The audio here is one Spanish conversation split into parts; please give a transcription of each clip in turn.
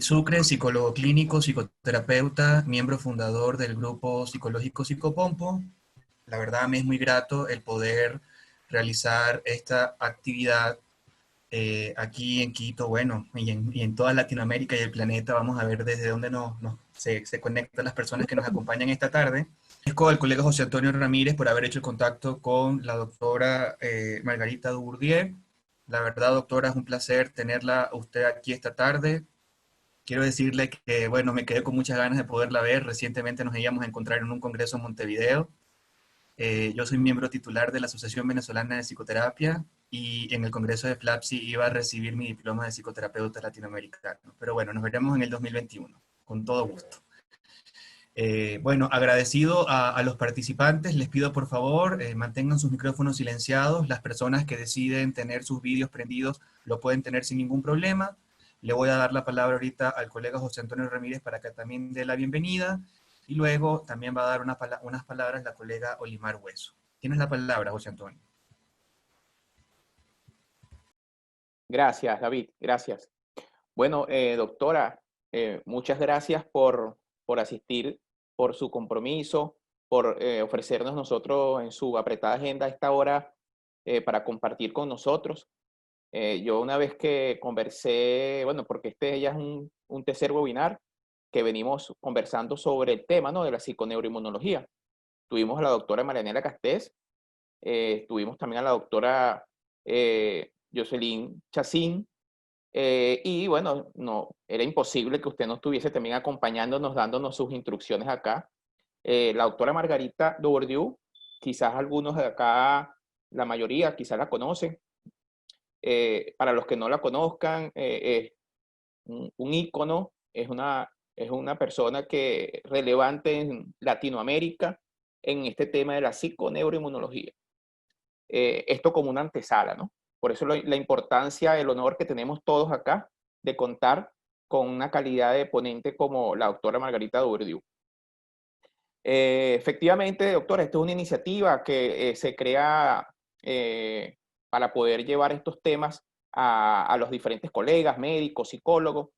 David Sucre, psicólogo clínico, psicoterapeuta, miembro fundador del grupo psicológico Psicopompo. La verdad me es muy grato el poder realizar esta actividad aquí en Quito, bueno, y en toda Latinoamérica y el planeta. Vamos a ver desde dónde se conectan las personas que nos acompañan esta tarde. Agradezco al colega José Antonio Ramírez por haber hecho el contacto con la doctora Margarita Dubourdieu. La verdad, doctora, es un placer tenerla a usted aquí esta tarde. Quiero decirle que, bueno, me quedé con muchas ganas de poderla ver. Recientemente nos íbamos a encontrar en un congreso en Montevideo. Yo soy miembro titular de la Asociación Venezolana de Psicoterapia y en el congreso de FLAPSI iba a recibir mi diploma de psicoterapeuta latinoamericano. Pero bueno, nos veremos en el 2021, con todo gusto. Bueno, agradecido a los participantes, les pido por favor mantengan sus micrófonos silenciados. Las personas que deciden tener sus vídeos prendidos lo pueden tener sin ningún problema. Le voy a dar la palabra ahorita al colega José Antonio Ramírez para que también dé la bienvenida. Y luego también va a dar unas palabras la colega Olimar Hueso. Tienes la palabra, José Antonio. Gracias, David, gracias. Bueno, doctora, muchas gracias por asistir, por su compromiso, por ofrecernos nosotros en su apretada agenda esta hora para compartir con nosotros. Yo una vez que conversé, bueno, porque este ya es un tercer webinar que venimos conversando sobre el tema, ¿no?, de la psiconeuroinmunología. Tuvimos a la doctora Marianela Castés, tuvimos también a la doctora Jocelyn Chacín, y bueno, no, era imposible que usted no estuviese también acompañándonos, dándonos sus instrucciones acá. La doctora Margarita Dubourdieu, quizás algunos de acá, la mayoría quizás la conocen. Para los que no la conozcan, es un ícono, es una persona que relevante en Latinoamérica en este tema de la psiconeuroinmunología. Esto como una antesala, ¿no? Por eso la importancia, el honor que tenemos todos acá de contar con una calidad de ponente como la doctora Margarita Dubourdieu. Efectivamente, doctora, esta es una iniciativa que se crea para poder llevar estos temas a los diferentes colegas, médicos, psicólogos,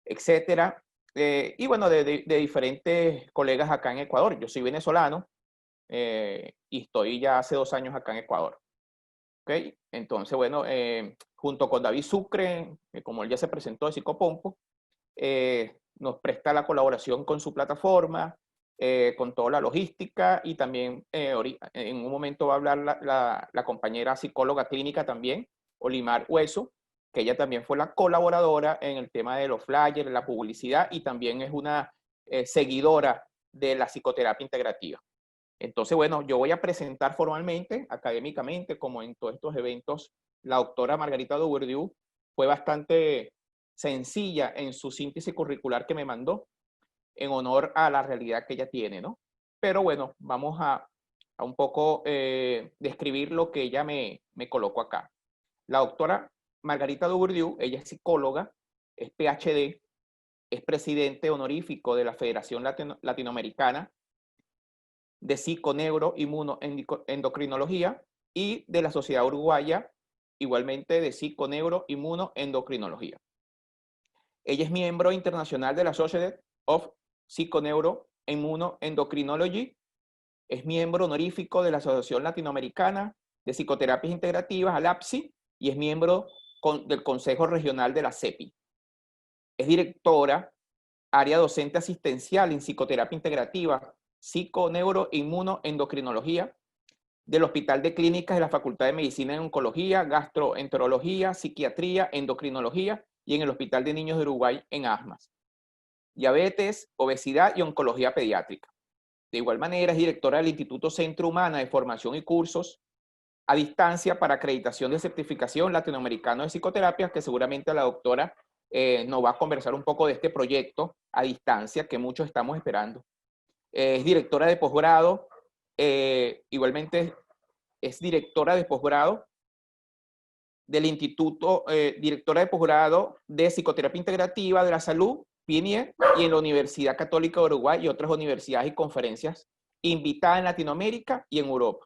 etcétera. Y bueno, de diferentes colegas acá en Ecuador. Yo soy venezolano y estoy ya hace 2 años acá en Ecuador. ¿Okay? Entonces, bueno, junto con David Sucre, como él ya se presentó de Psicopompo, nos presta la colaboración con su plataforma, con toda la logística y también en un momento va a hablar la compañera psicóloga clínica también, Olimar Hueso, que ella también fue la colaboradora en el tema de los flyers, la publicidad y también es una seguidora de la psicoterapia integrativa. Entonces, bueno, yo voy a presentar formalmente, académicamente, como en todos estos eventos, la doctora Margarita Dubourdieu fue bastante sencilla en su síntesis curricular que me mandó, en honor a la realidad que ella tiene, ¿no? Pero bueno, vamos a un poco describir lo que ella me colocó acá. La doctora Margarita Dubourdieu, ella es psicóloga, es PhD, es presidente honorífico de la Federación Latinoamericana de Psiconeuroinmunoendocrinología y de la Sociedad Uruguaya, igualmente de Psiconeuroinmunoendocrinología. Ella es miembro internacional de la Society of Psiconeuroimmunoendocrinology, es miembro honorífico de la Asociación Latinoamericana de Psicoterapias Integrativas, ALAPSI, y es miembro del Consejo Regional de la CEPI. Es directora, área docente asistencial en psicoterapia integrativa, psiconeuroinmunoendocrinología, del Hospital de Clínicas de la Facultad de Medicina y Oncología, Gastroenterología, Psiquiatría, Endocrinología y en el Hospital de Niños de Uruguay en asmas, diabetes, obesidad y oncología pediátrica. De igual manera, es directora del Instituto Centro Humana de Formación y Cursos a distancia para acreditación de certificación latinoamericano de psicoterapia, que seguramente la doctora nos va a conversar un poco de este proyecto a distancia que muchos estamos esperando. Es directora de posgrado, igualmente es directora de posgrado del Instituto, directora de posgrado de Psicoterapia Integrativa de la Salud, PINIE, y en la Universidad Católica de Uruguay y otras universidades y conferencias, invitada en Latinoamérica y en Europa.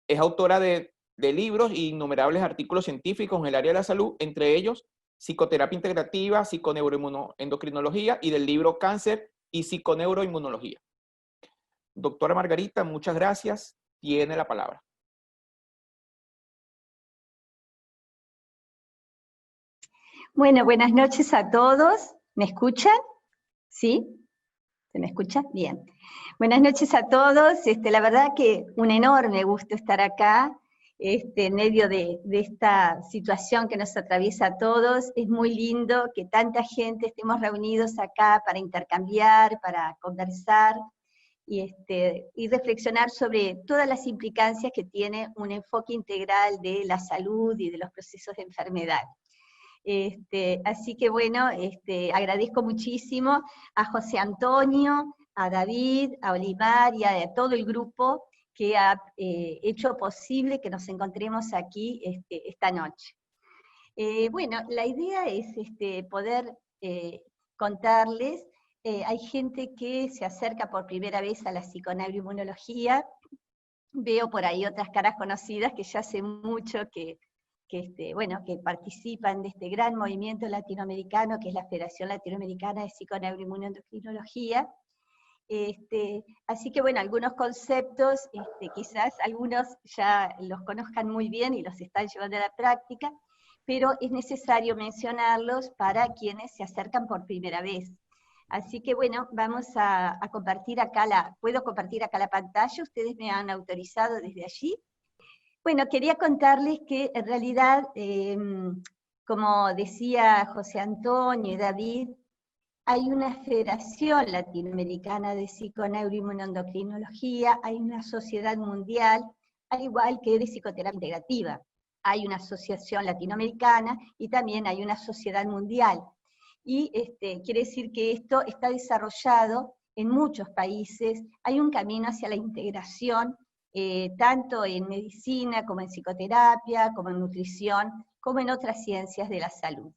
Es autora de libros e innumerables artículos científicos en el área de la salud, entre ellos Psicoterapia Integrativa, Psiconeuroendocrinología, y del libro Cáncer y Psiconeuroinmunología. Doctora Margarita, muchas gracias. Tiene la palabra. Bueno, buenas noches a todos. ¿Me escuchan? ¿Sí? ¿Se me escucha? Bien. Buenas noches a todos. La verdad que un enorme gusto estar acá, en medio de esta situación que nos atraviesa a todos. Es muy lindo que tanta gente estemos reunidos acá para intercambiar, para conversar y reflexionar sobre todas las implicancias que tiene un enfoque integral de la salud y de los procesos de enfermedad. Así que bueno, agradezco muchísimo a José Antonio, a David, a Olivar y a todo el grupo que ha hecho posible que nos encontremos aquí esta noche. Bueno, la idea es poder contarles, hay gente que se acerca por primera vez a la psiconeuroinmunología, veo por ahí otras caras conocidas que ya hace mucho que participan de este gran movimiento latinoamericano, que es la Federación Latinoamericana de Psiconeuroinmunología. Así que bueno, algunos conceptos, quizás algunos ya los conozcan muy bien y los están llevando a la práctica, pero es necesario mencionarlos para quienes se acercan por primera vez. Así que bueno, vamos a compartir acá ¿puedo compartir acá la pantalla? ¿Ustedes me han autorizado desde allí? Bueno, quería contarles que en realidad, como decía José Antonio y David, hay una Federación Latinoamericana de Psiconeuroinmunoendocrinología, hay una sociedad mundial, al igual que de psicoterapia integrativa. Hay una asociación latinoamericana y también hay una sociedad mundial. Y quiere decir que esto está desarrollado en muchos países, hay un camino hacia la integración, tanto en medicina, como en psicoterapia, como en nutrición, como en otras ciencias de la salud.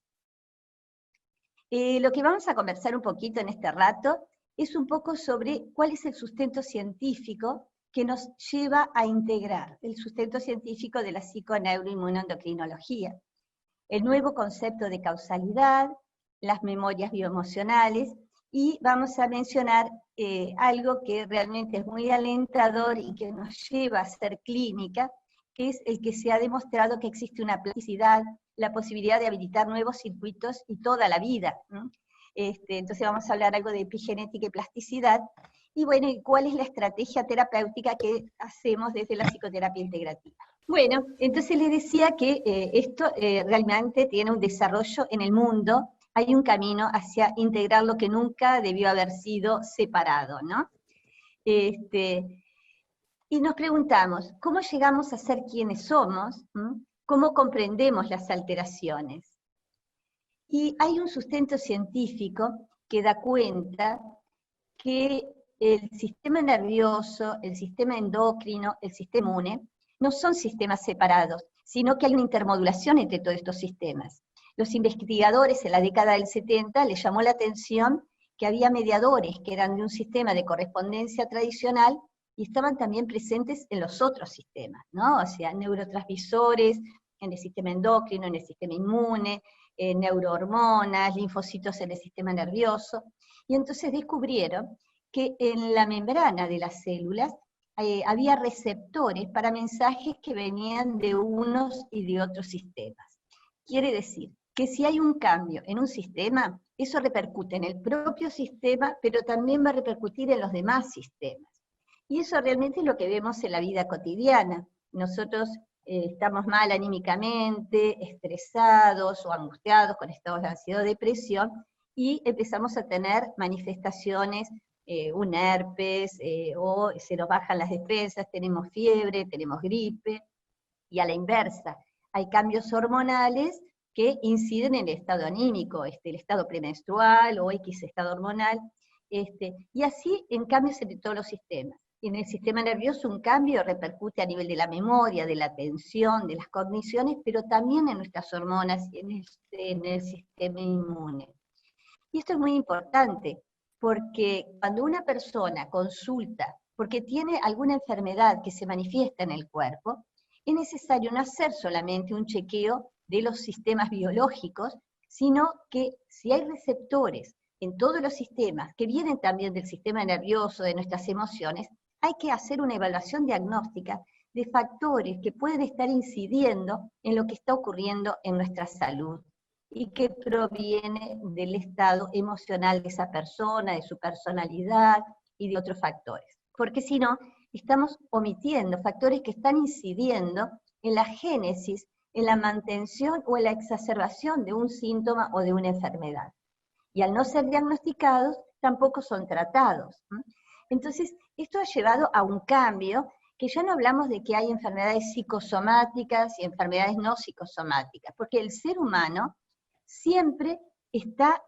Lo que vamos a conversar un poquito en este rato es un poco sobre cuál es el sustento científico que nos lleva a integrar, el sustento científico de la psiconeuroinmunoendocrinología, el nuevo concepto de causalidad, las memorias bioemocionales, y vamos a mencionar algo que realmente es muy alentador y que nos lleva a ser clínica, que es el que se ha demostrado que existe una plasticidad, la posibilidad de habilitar nuevos circuitos y toda la vida, ¿no? Entonces vamos a hablar algo de epigenética y plasticidad, y bueno, ¿cuál es la estrategia terapéutica que hacemos desde la psicoterapia integrativa? Bueno, entonces les decía que esto realmente tiene un desarrollo en el mundo, hay un camino hacia integrar lo que nunca debió haber sido separado, ¿no? Y nos preguntamos, ¿cómo llegamos a ser quienes somos? ¿Cómo comprendemos las alteraciones? Y hay un sustento científico que da cuenta que el sistema nervioso, el sistema endocrino, el sistema inmune, no son sistemas separados, sino que hay una intermodulación entre todos estos sistemas. Los investigadores en la década del 70 les llamó la atención que había mediadores que eran de un sistema de correspondencia tradicional y estaban también presentes en los otros sistemas, ¿no? O sea, neurotransmisores en el sistema endocrino, en el sistema inmune, neurohormonas, linfocitos en el sistema nervioso, y entonces descubrieron que en la membrana de las células había receptores para mensajes que venían de unos y de otros sistemas. Quiere decir que si hay un cambio en un sistema, eso repercute en el propio sistema, pero también va a repercutir en los demás sistemas. Y eso realmente es lo que vemos en la vida cotidiana. Nosotros estamos mal anímicamente, estresados o angustiados, con estados de ansiedad o depresión, y empezamos a tener manifestaciones, un herpes, o se nos bajan las defensas, tenemos fiebre, tenemos gripe, y a la inversa, hay cambios hormonales que inciden en el estado anímico, el estado premenstrual o X estado hormonal, y así en cambios entre todos los sistemas. En el sistema nervioso un cambio repercute a nivel de la memoria, de la atención, de las cogniciones, pero también en nuestras hormonas y en el sistema inmune. Y esto es muy importante, porque cuando una persona consulta porque tiene alguna enfermedad que se manifiesta en el cuerpo, es necesario no hacer solamente un chequeo de los sistemas biológicos, sino que si hay receptores en todos los sistemas, que vienen también del sistema nervioso, de nuestras emociones, hay que hacer una evaluación diagnóstica de factores que pueden estar incidiendo en lo que está ocurriendo en nuestra salud y que proviene del estado emocional de esa persona, de su personalidad y de otros factores. Porque si no, estamos omitiendo factores que están incidiendo en la génesis, en la mantención o en la exacerbación de un síntoma o de una enfermedad. Y al no ser diagnosticados, tampoco son tratados. Entonces, esto ha llevado a un cambio, que ya no hablamos de que hay enfermedades psicosomáticas y enfermedades no psicosomáticas, porque el ser humano siempre está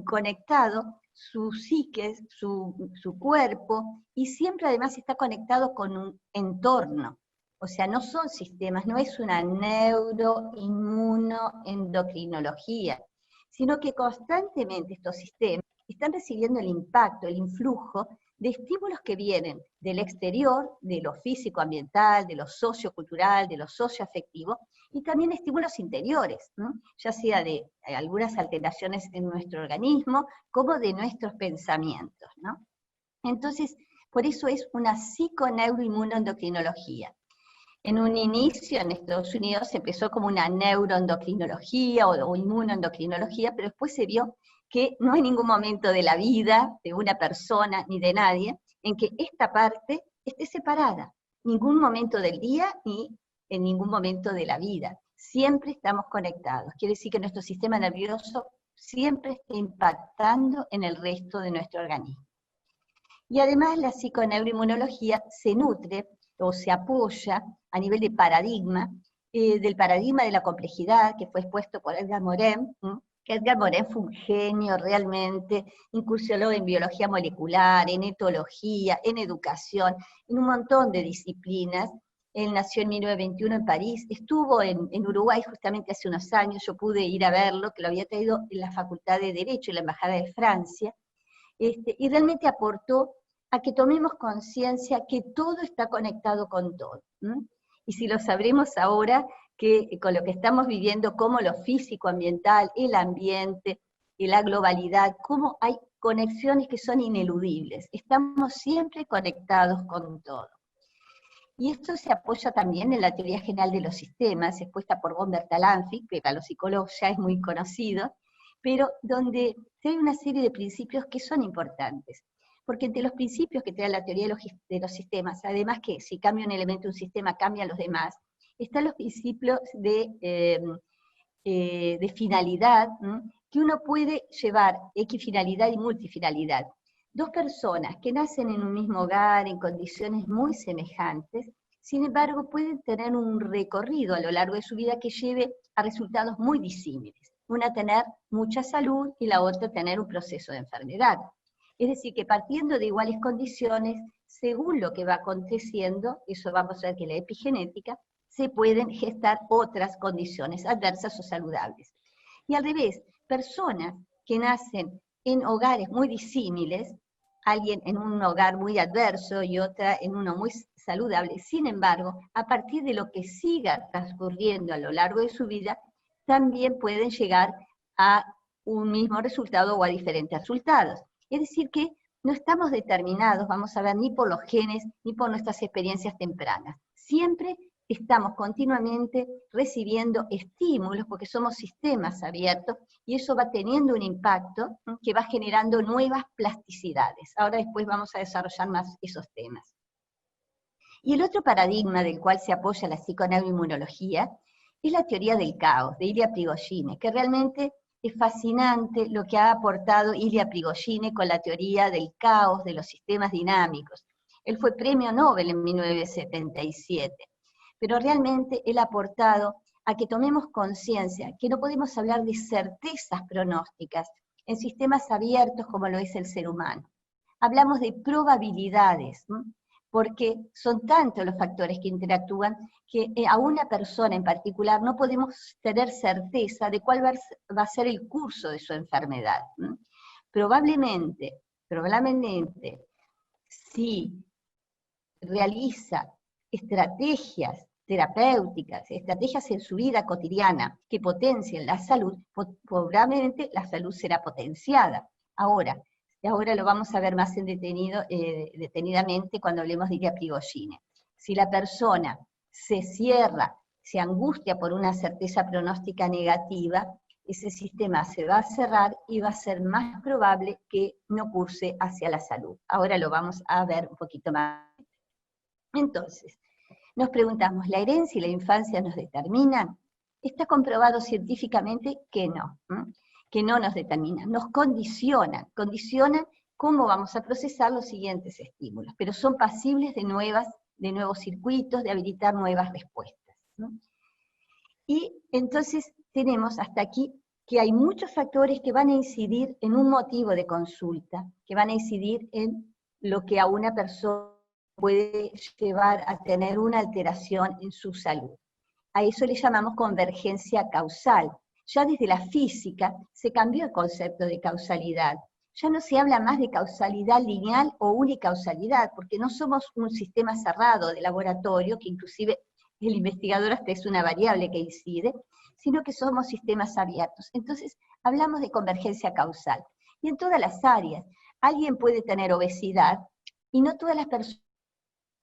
conectado, su psique, su cuerpo, y siempre además está conectado con un entorno. O sea, no son sistemas, no es una neuroinmunoendocrinología, sino que constantemente estos sistemas están recibiendo el impacto, el influjo de estímulos que vienen del exterior, de lo físico-ambiental, de lo sociocultural, de lo socioafectivo, y también estímulos interiores, ¿no? Ya sea de algunas alteraciones en nuestro organismo, como de nuestros pensamientos, ¿no? Entonces, por eso es una psiconeuroinmunoendocrinología. En un inicio en Estados Unidos se empezó como una neuroendocrinología o inmunoendocrinología, pero después se vio que no hay ningún momento de la vida de una persona ni de nadie en que esta parte esté separada. Ningún momento del día ni en ningún momento de la vida. Siempre estamos conectados. Quiere decir que nuestro sistema nervioso siempre está impactando en el resto de nuestro organismo. Y además la psiconeuroinmunología se nutre o se apoya a nivel de paradigma, del paradigma de la complejidad que fue expuesto por Edgar Morin, que Edgar Morin fue un genio realmente, incursionó en biología molecular, en etología, en educación, en un montón de disciplinas. Él nació en 1921 en París, estuvo en Uruguay justamente hace unos años, yo pude ir a verlo, que lo había traído en la Facultad de Derecho y la Embajada de Francia, y realmente aportó a que tomemos conciencia que todo está conectado con todo. Y si lo sabremos ahora, que con lo que estamos viviendo, como lo físico-ambiental, el ambiente, la globalidad, cómo hay conexiones que son ineludibles. Estamos siempre conectados con todo. Y esto se apoya también en la teoría general de los sistemas, expuesta por von Bertalanffy, que para los psicólogos ya es muy conocido, pero donde hay una serie de principios que son importantes. Porque entre los principios que trae la teoría de los sistemas, además que si cambia un elemento de un sistema, cambian los demás, están los principios de finalidad, que uno puede llevar equifinalidad y multifinalidad. Dos personas que nacen en un mismo hogar, en condiciones muy semejantes, sin embargo pueden tener un recorrido a lo largo de su vida que lleve a resultados muy disímiles. Una tener mucha salud y la otra tener un proceso de enfermedad. Es decir, que partiendo de iguales condiciones, según lo que va aconteciendo, eso vamos a ver que la epigenética, se pueden gestar otras condiciones adversas o saludables. Y al revés, personas que nacen en hogares muy disímiles, alguien en un hogar muy adverso y otra en uno muy saludable, sin embargo, a partir de lo que siga transcurriendo a lo largo de su vida, también pueden llegar a un mismo resultado o a diferentes resultados. Es decir que no estamos determinados, vamos a ver, ni por los genes, ni por nuestras experiencias tempranas. Siempre estamos continuamente recibiendo estímulos, porque somos sistemas abiertos, y eso va teniendo un impacto que va generando nuevas plasticidades. Ahora después vamos a desarrollar más esos temas. Y el otro paradigma del cual se apoya la psiconeuroinmunología es la teoría del caos, de Ilya Prigogine, que realmente es fascinante lo que ha aportado Ilya Prigogine con la teoría del caos de los sistemas dinámicos. Él fue premio Nobel en 1977, pero realmente él ha aportado a que tomemos conciencia que no podemos hablar de certezas pronósticas en sistemas abiertos como lo es el ser humano. Hablamos de probabilidades, porque son tantos los factores que interactúan que a una persona en particular no podemos tener certeza de cuál va a ser el curso de su enfermedad. Probablemente, si realiza estrategias terapéuticas, estrategias en su vida cotidiana que potencien la salud, probablemente la salud será potenciada. Ahora lo vamos a ver más detenidamente cuando hablemos de Ilia Prigogine. Si la persona se cierra, se angustia por una certeza pronóstica negativa, ese sistema se va a cerrar y va a ser más probable que no curse hacia la salud. Ahora lo vamos a ver un poquito más. Entonces, nos preguntamos, ¿la herencia y la infancia nos determinan? Está comprobado científicamente que no nos determinan, nos condicionan cómo vamos a procesar los siguientes estímulos, pero son pasibles de nuevos circuitos, de habilitar nuevas respuestas, ¿no? Y entonces tenemos hasta aquí que hay muchos factores que van a incidir en un motivo de consulta, que van a incidir en lo que a una persona puede llevar a tener una alteración en su salud. A eso le llamamos convergencia causal. Ya desde la física se cambió el concepto de causalidad. Ya no se habla más de causalidad lineal o unicausalidad, porque no somos un sistema cerrado de laboratorio, que inclusive el investigador hasta es una variable que incide, sino que somos sistemas abiertos. Entonces, hablamos de convergencia causal. Y en todas las áreas, alguien puede tener obesidad, y no todas las personas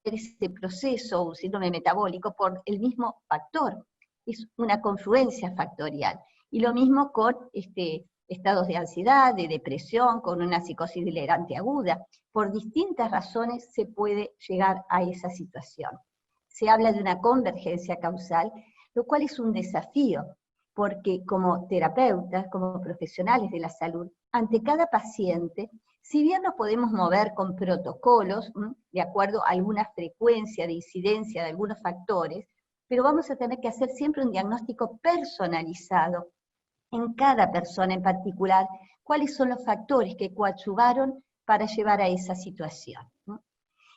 tienen ese proceso o un síndrome metabólico por el mismo factor. Es una confluencia factorial. Y lo mismo con estados de ansiedad, de depresión, con una psicosis delirante aguda. Por distintas razones se puede llegar a esa situación. Se habla de una convergencia causal, lo cual es un desafío, porque como terapeutas, como profesionales de la salud, ante cada paciente, si bien nos podemos mover con protocolos, de acuerdo a alguna frecuencia de incidencia de algunos factores, pero vamos a tener que hacer siempre un diagnóstico personalizado en cada persona en particular, cuáles son los factores que coadyuvaron para llevar a esa situación, ¿no?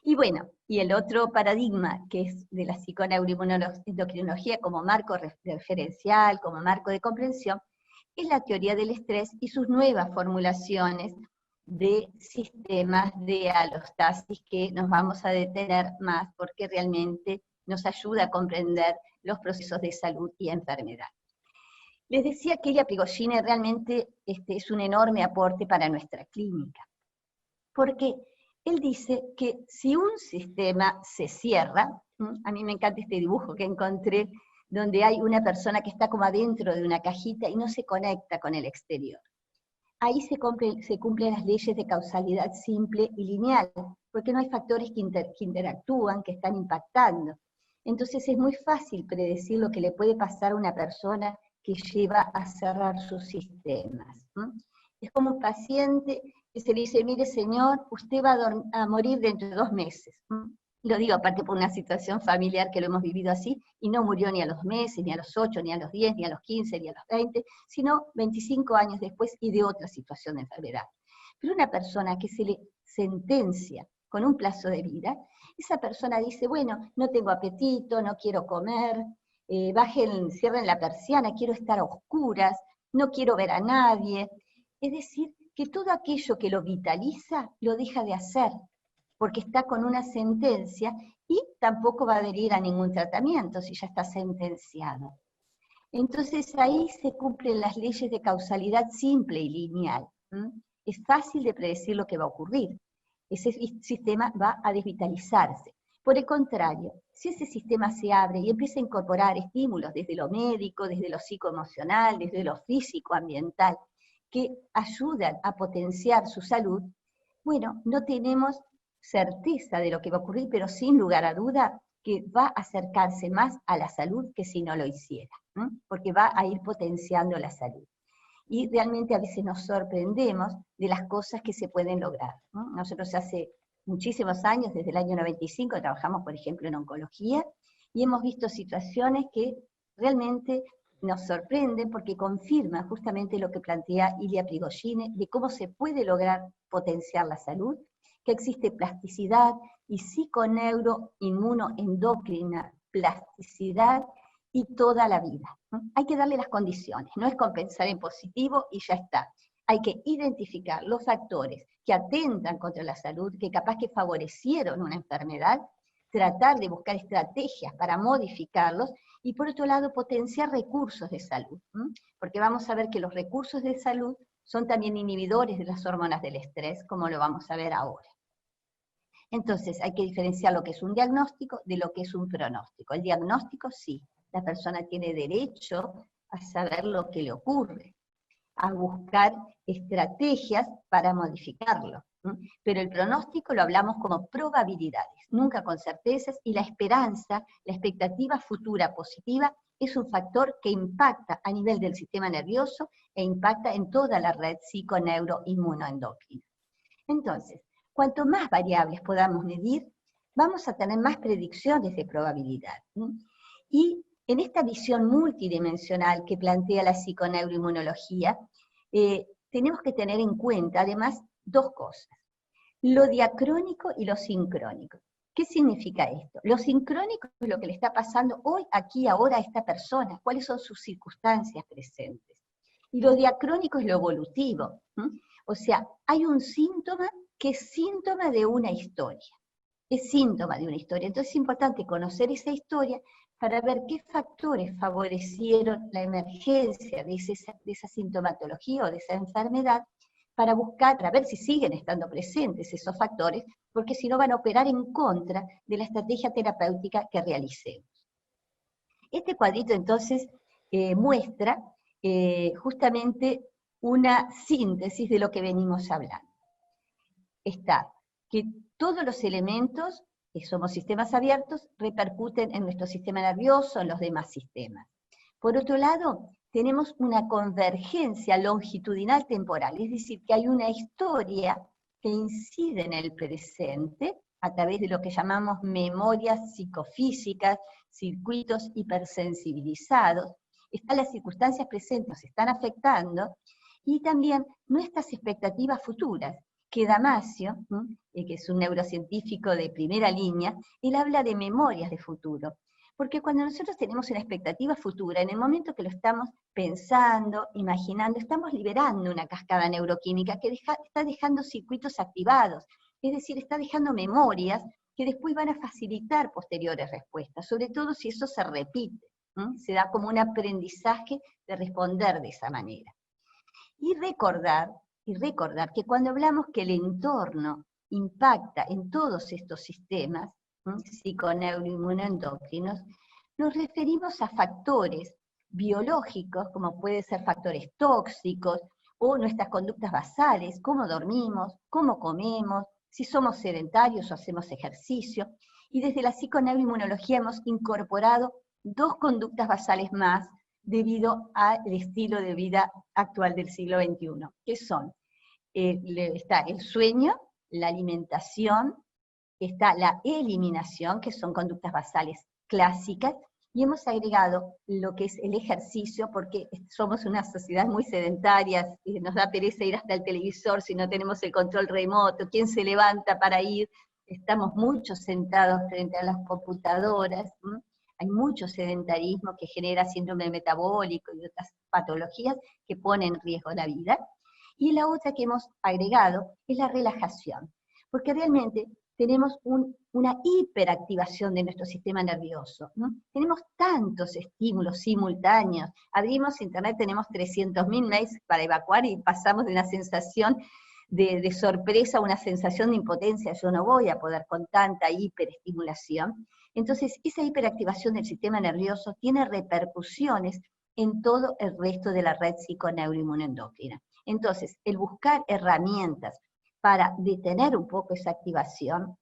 Y bueno, y el otro paradigma, que es de la psiconeuroendocrinología como marco referencial, como marco de comprensión, es la teoría del estrés y sus nuevas formulaciones de sistemas de alostasis que nos vamos a detener más porque realmente nos ayuda a comprender los procesos de salud y enfermedad. Les decía que Ilia Prigogine realmente es un enorme aporte para nuestra clínica, porque él dice que si un sistema se cierra, a mí me encanta este dibujo que encontré, donde hay una persona que está como adentro de una cajita y no se conecta con el exterior. Ahí se cumplen las leyes de causalidad simple y lineal, porque no hay factores que interactúan, que están impactando. Entonces es muy fácil predecir lo que le puede pasar a una persona que lleva a cerrar sus sistemas. Es como un paciente que se le dice, mire señor, usted va a morir dentro de 2 meses. Lo digo aparte por una situación familiar que lo hemos vivido así, y no murió ni a los meses, ni a los 8, ni a los 10, ni a los 15, ni a los 20, sino 25 años después y de otra situación de enfermedad. Pero una persona que se le sentencia con un plazo de vida, esa persona dice, bueno, no tengo apetito, no quiero comer, cierren la persiana, quiero estar a oscuras, no quiero ver a nadie. Es decir, que todo aquello que lo vitaliza, lo deja de hacer, porque está con una sentencia y tampoco va a adherir a ningún tratamiento si ya está sentenciado. Entonces ahí se cumplen las leyes de causalidad simple y lineal. Es fácil de predecir lo que va a ocurrir. Ese sistema va a desvitalizarse. Por el contrario, si ese sistema se abre y empieza a incorporar estímulos desde lo médico, desde lo psicoemocional, desde lo físico-ambiental, que ayudan a potenciar su salud, bueno, no tenemos certeza de lo que va a ocurrir, pero sin lugar a duda que va a acercarse más a la salud que si no lo hiciera, porque va a ir potenciando la salud. Y realmente a veces nos sorprendemos de las cosas que se pueden lograr, ¿no? Nosotros hace muchísimos años, desde el año 95, trabajamos, por ejemplo, en oncología, y hemos visto situaciones que realmente nos sorprenden porque confirman justamente lo que plantea Ilia Prigogine, de cómo se puede lograr potenciar la salud, que existe plasticidad y psiconeuroinmunoendocrina plasticidad y toda la vida. Hay que darle las condiciones, no es compensar en positivo y ya está. Hay que identificar los factores que atentan contra la salud, que capaz que favorecieron una enfermedad, tratar de buscar estrategias para modificarlos, y por otro lado potenciar recursos de salud, porque vamos a ver que los recursos de salud son también inhibidores de las hormonas del estrés, como lo vamos a ver ahora. Entonces hay que diferenciar lo que es un diagnóstico de lo que es un pronóstico. El diagnóstico sí, la persona tiene derecho a saber lo que le ocurre, a buscar estrategias para modificarlo. Pero el pronóstico lo hablamos como probabilidades, nunca con certezas, y la esperanza, la expectativa futura positiva, es un factor que impacta a nivel del sistema nervioso e impacta en toda la red psiconeuroinmunoendocrina. Entonces, cuanto más variables podamos medir, vamos a tener más predicciones de probabilidad. Y en esta visión multidimensional que plantea la psiconeuroinmunología, tenemos que tener en cuenta además dos cosas: lo diacrónico y lo sincrónico. ¿Qué significa esto? Lo sincrónico es lo que le está pasando hoy, aquí, ahora a esta persona, cuáles son sus circunstancias presentes. Y lo diacrónico es lo evolutivo. O sea, hay un síntoma que es síntoma de una historia. Es síntoma de una historia. Entonces es importante conocer esa historia para ver qué factores favorecieron la emergencia de esa sintomatología o de esa enfermedad, para buscar, para ver si siguen estando presentes esos factores, porque si no van a operar en contra de la estrategia terapéutica que realicemos. Este cuadrito entonces muestra justamente una síntesis de lo que venimos hablando. Está que todos los elementos, que somos sistemas abiertos, repercuten en nuestro sistema nervioso, en los demás sistemas. Por otro lado, tenemos una convergencia longitudinal temporal, es decir, que hay una historia que incide en el presente a través de lo que llamamos memorias psicofísicas, circuitos hipersensibilizados. Están las circunstancias presentes, nos están afectando, y también nuestras expectativas futuras, que Damasio, que es un neurocientífico de primera línea, él habla de memorias de futuro. Porque cuando nosotros tenemos una expectativa futura, en el momento que lo estamos pensando, imaginando, estamos liberando una cascada neuroquímica que está dejando circuitos activados, es decir, está dejando memorias que después van a facilitar posteriores respuestas, sobre todo si eso se repite, se da como un aprendizaje de responder de esa manera. Y recordar que cuando hablamos que el entorno impacta en todos estos sistemas, psiconeuroinmunoendocrinos, nos referimos a factores biológicos, como pueden ser factores tóxicos, o nuestras conductas basales, cómo dormimos, cómo comemos, si somos sedentarios o hacemos ejercicio, y desde la psiconeuroinmunología hemos incorporado dos conductas basales más debido al estilo de vida actual del siglo XXI, que son, está el sueño, la alimentación, está la eliminación, que son conductas basales clásicas, y hemos agregado lo que es el ejercicio, porque somos una sociedad muy sedentaria, nos da pereza ir hasta el televisor si no tenemos el control remoto, quién se levanta para ir, estamos muchos sentados frente a las computadoras, hay mucho sedentarismo que genera síndrome metabólico y otras patologías que ponen en riesgo la vida. Y la otra que hemos agregado es la relajación, porque realmente tenemos una hiperactivación de nuestro sistema nervioso, Tenemos tantos estímulos simultáneos, abrimos internet, tenemos 300.000 mails para evacuar y pasamos de una sensación de sorpresa a una sensación de impotencia, yo no voy a poder con tanta hiperestimulación. Entonces, esa hiperactivación del sistema nervioso tiene repercusiones en todo el resto de la red psiconeuroinmunoendocrina. Entonces, el buscar herramientas para detener un poco esa activación,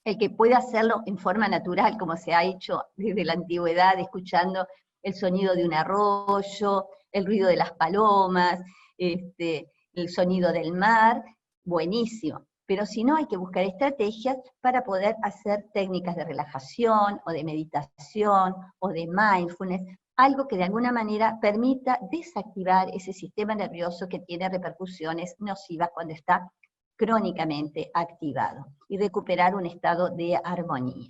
el que pueda hacerlo en forma natural, como se ha hecho desde la antigüedad, escuchando el sonido de un arroyo, el ruido de las palomas, el sonido del mar, buenísimo. Pero si no, hay que buscar estrategias para poder hacer técnicas de relajación, o de meditación, o de mindfulness, algo que de alguna manera permita desactivar ese sistema nervioso que tiene repercusiones nocivas cuando está crónicamente activado, y recuperar un estado de armonía.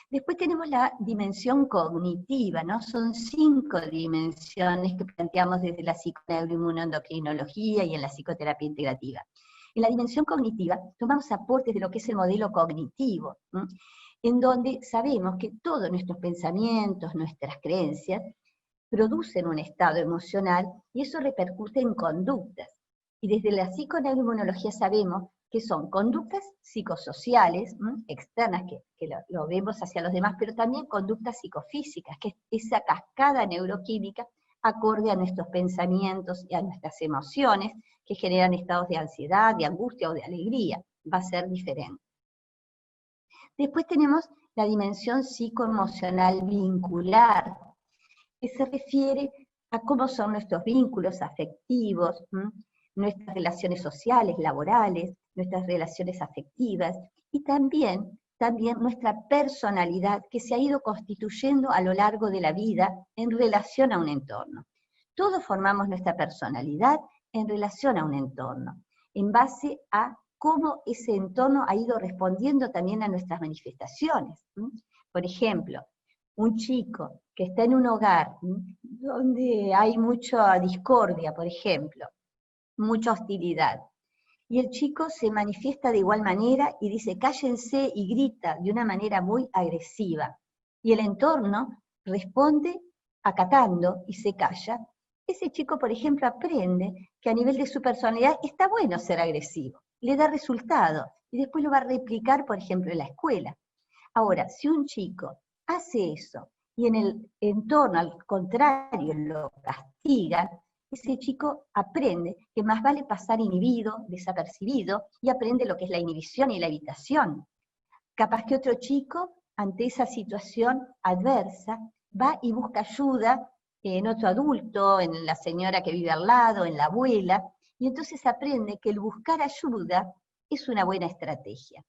Después tenemos la dimensión cognitiva, ¿no? Son 5 dimensiones que planteamos desde la psiconeuroinmunoendocrinología y en la psicoterapia integrativa. En la dimensión cognitiva tomamos aportes de lo que es el modelo cognitivo, en donde sabemos que todos nuestros pensamientos, nuestras creencias, producen un estado emocional y eso repercute en conductas. Y desde la psiconeuroinmunología sabemos que son conductas psicosociales, externas, que lo vemos hacia los demás, pero también conductas psicofísicas, que es esa cascada neuroquímica acorde a nuestros pensamientos y a nuestras emociones, que generan estados de ansiedad, de angustia o de alegría. Va a ser diferente. Después tenemos la dimensión psicoemocional vincular, que se refiere a cómo son nuestros vínculos afectivos, nuestras relaciones sociales, laborales, nuestras relaciones afectivas, y también nuestra personalidad que se ha ido constituyendo a lo largo de la vida en relación a un entorno. Todos formamos nuestra personalidad en relación a un entorno, en base a cómo ese entorno ha ido respondiendo también a nuestras manifestaciones. Por ejemplo, un chico que está en un hogar donde hay mucha discordia, por ejemplo, mucha hostilidad, y el chico se manifiesta de igual manera y dice cállense y grita de una manera muy agresiva, y el entorno responde acatando y se calla, ese chico, por ejemplo, aprende que a nivel de su personalidad está bueno ser agresivo, le da resultado, y después lo va a replicar, por ejemplo, en la escuela. Ahora, si un chico hace eso y en el entorno, al contrario, lo castiga, ese chico aprende que más vale pasar inhibido, desapercibido, y aprende lo que es la inhibición y la evitación. Capaz que otro chico, ante esa situación adversa, va y busca ayuda en otro adulto, en la señora que vive al lado, en la abuela, y entonces aprende que el buscar ayuda es una buena estrategia.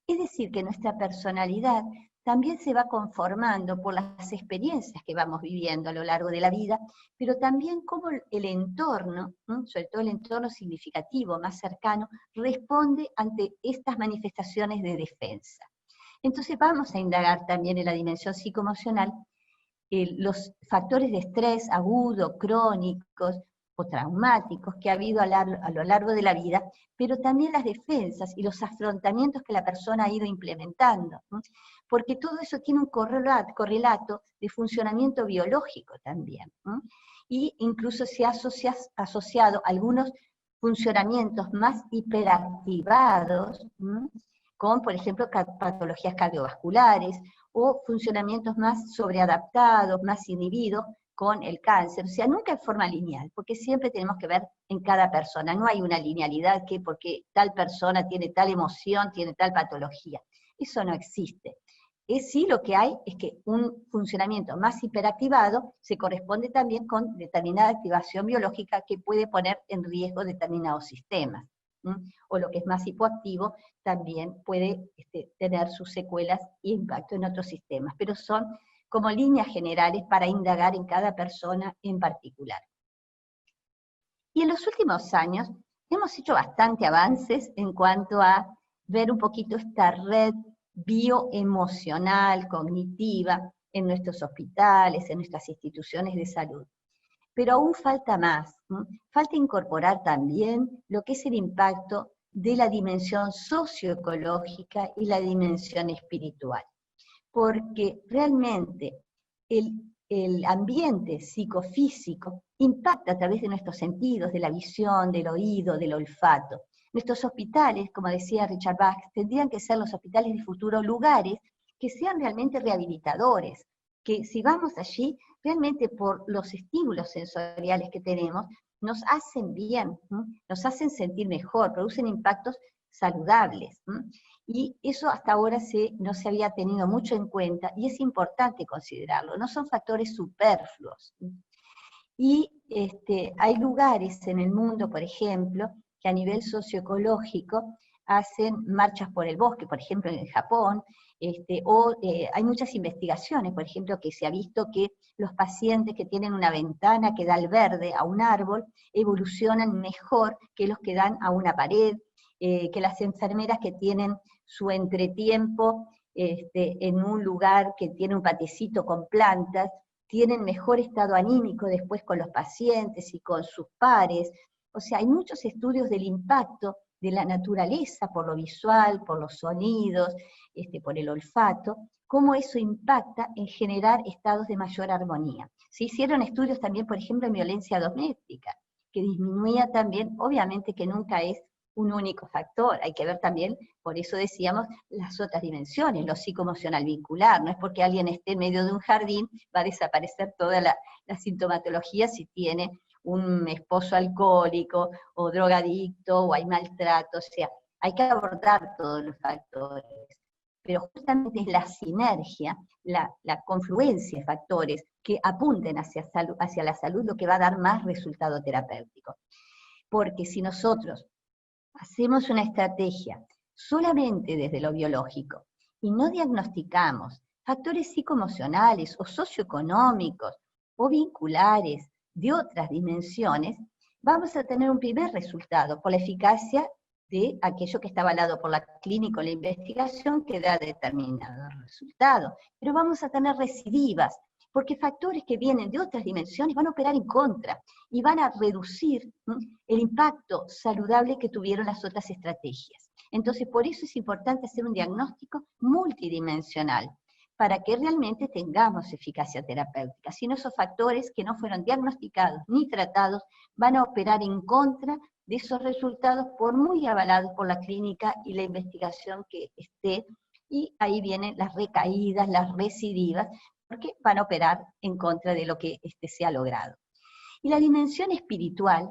Es decir, que nuestra personalidad también se va conformando por las experiencias que vamos viviendo a lo largo de la vida, pero también cómo el entorno, sobre todo el entorno significativo, más cercano, responde ante estas manifestaciones de defensa. Entonces vamos a indagar también en la dimensión psicoemocional los factores de estrés agudo, crónicos o traumáticos que ha habido a lo largo de la vida, pero también las defensas y los afrontamientos que la persona ha ido implementando, porque todo eso tiene un correlato de funcionamiento biológico también, y incluso se ha asociado algunos funcionamientos más hiperactivados, con, por ejemplo, patologías cardiovasculares, o funcionamientos más sobreadaptados, más inhibidos, con el cáncer. O sea, nunca en forma lineal, porque siempre tenemos que ver en cada persona. No hay una linealidad que porque tal persona tiene tal emoción, tiene tal patología. Eso no existe. Sí, lo que hay es que un funcionamiento más hiperactivado se corresponde también con determinada activación biológica que puede poner en riesgo determinados sistemas. O lo que es más hipoactivo también puede tener sus secuelas e impacto en otros sistemas, pero son como líneas generales para indagar en cada persona en particular. Y en los últimos años hemos hecho bastante avances en cuanto a ver un poquito esta red bioemocional, cognitiva, en nuestros hospitales, en nuestras instituciones de salud. Pero aún falta más, falta incorporar también lo que es el impacto de la dimensión socioecológica y la dimensión espiritual. Porque realmente el ambiente psicofísico impacta a través de nuestros sentidos, de la visión, del oído, del olfato. Nuestros hospitales, como decía Richard Bach, tendrían que ser los hospitales de futuro lugares que sean realmente rehabilitadores, que si vamos allí, realmente por los estímulos sensoriales que tenemos, nos hacen bien, nos hacen sentir mejor, producen impactos saludables. Y eso hasta ahora no se había tenido mucho en cuenta, y es importante considerarlo, no son factores superfluos. Y hay lugares en el mundo, por ejemplo, que a nivel socioecológico hacen marchas por el bosque, por ejemplo en Japón, hay muchas investigaciones, por ejemplo, que se ha visto que los pacientes que tienen una ventana que da al verde a un árbol evolucionan mejor que los que dan a una pared, que las enfermeras que tienen su entretiempo en un lugar que tiene un patecito con plantas, tienen mejor estado anímico después con los pacientes y con sus pares. O sea, hay muchos estudios del impacto de la naturaleza, por lo visual, por los sonidos, por el olfato, cómo eso impacta en generar estados de mayor armonía. Se hicieron estudios también, por ejemplo, en violencia doméstica, que disminuía también, obviamente que nunca es un único factor, hay que ver también, por eso decíamos, las otras dimensiones, lo psicoemocional vincular, no es porque alguien esté en medio de un jardín, va a desaparecer toda la sintomatología si tiene un esposo alcohólico, o drogadicto, o hay maltrato, o sea, hay que abordar todos los factores, pero justamente es la sinergia, la confluencia de factores que apunten hacia la salud lo que va a dar más resultado terapéutico. Porque si nosotros hacemos una estrategia solamente desde lo biológico y no diagnosticamos factores psicoemocionales o socioeconómicos o vinculares de otras dimensiones, vamos a tener un primer resultado por la eficacia de aquello que está avalado por la clínica o la investigación que da determinado resultado. Pero vamos a tener recidivas, porque factores que vienen de otras dimensiones van a operar en contra y van a reducir el impacto saludable que tuvieron las otras estrategias. Entonces, por eso es importante hacer un diagnóstico multidimensional, para que realmente tengamos eficacia terapéutica. Si no, esos factores que no fueron diagnosticados ni tratados van a operar en contra de esos resultados, por muy avalados por la clínica y la investigación que esté, y ahí vienen las recaídas, las recidivas, porque van a operar en contra de lo que se ha logrado. Y la dimensión espiritual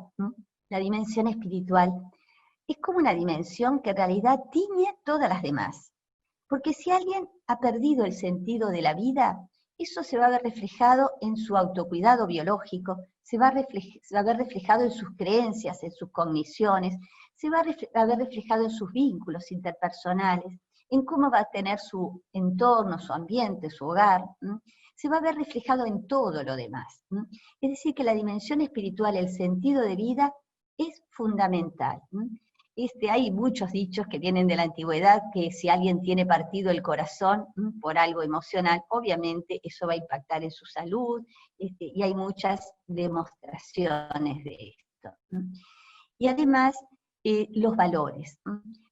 es como una dimensión que en realidad tiñe todas las demás. Porque si alguien ha perdido el sentido de la vida, eso se va a ver reflejado en su autocuidado biológico, se va a ver reflejado en sus creencias, en sus cogniciones, se va a ver reflejado en sus vínculos interpersonales, en cómo va a tener su entorno, su ambiente, su hogar, se va a ver reflejado en todo lo demás. Es decir, que la dimensión espiritual, el sentido de vida, es fundamental. Hay muchos dichos que vienen de la antigüedad, que si alguien tiene partido el corazón por algo emocional, obviamente eso va a impactar en su salud, y hay muchas demostraciones de esto. Y además, los valores,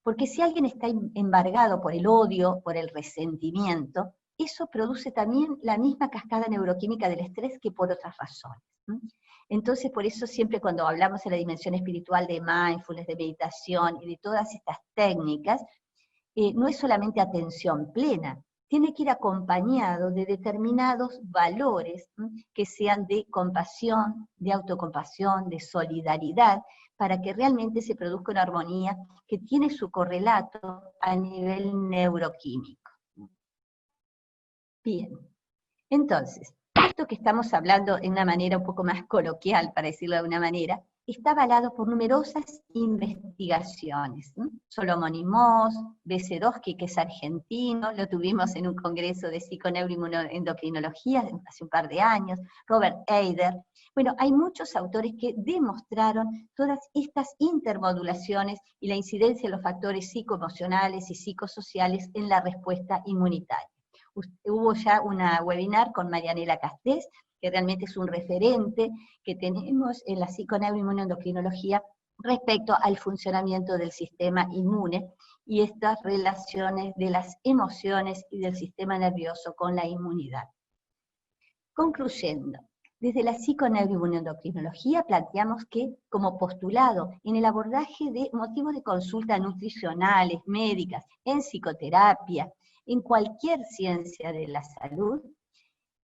porque si alguien está embargado por el odio, por el resentimiento, eso produce también la misma cascada neuroquímica del estrés que por otras razones. Entonces, por eso siempre cuando hablamos de la dimensión espiritual de mindfulness, de meditación y de todas estas técnicas, no es solamente atención plena, tiene que ir acompañado de determinados valores que sean de compasión, de autocompasión, de solidaridad, para que realmente se produzca una armonía que tiene su correlato a nivel neuroquímico. Bien, entonces, esto que estamos hablando en una manera un poco más coloquial, para decirlo de una manera, está avalado por numerosas investigaciones. Solomon y Moss, Besedowski, que es argentino, lo tuvimos en un congreso de psiconeuroendocrinología hace un par de años, Robert Eider. Bueno, hay muchos autores que demostraron todas estas intermodulaciones y la incidencia de los factores psicoemocionales y psicosociales en la respuesta inmunitaria. Hubo ya una webinar con Marianela Castés, que realmente es un referente que tenemos en la psiconeuroinmunoendocrinología respecto al funcionamiento del sistema inmune y estas relaciones de las emociones y del sistema nervioso con la inmunidad. Concluyendo, desde la psiconeuroinmunoendocrinología planteamos que, como postulado en el abordaje de motivos de consulta nutricionales, médicas, en psicoterapia, en cualquier ciencia de la salud,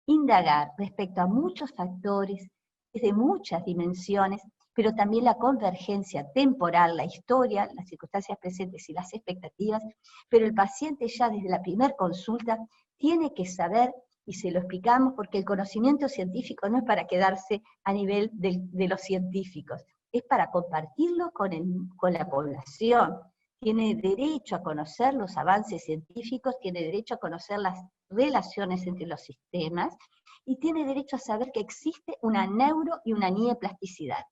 indagar respecto a muchos factores, desde muchas dimensiones, pero también la convergencia temporal, la historia, las circunstancias presentes y las expectativas, pero el paciente ya desde la primera consulta tiene que saber, y se lo explicamos, porque el conocimiento científico no es para quedarse a nivel de los científicos, es para compartirlo con la población. Tiene derecho a conocer los avances científicos, tiene derecho a conocer las relaciones entre los sistemas, y tiene derecho a saber que existe una neuro y una nieplasticidad.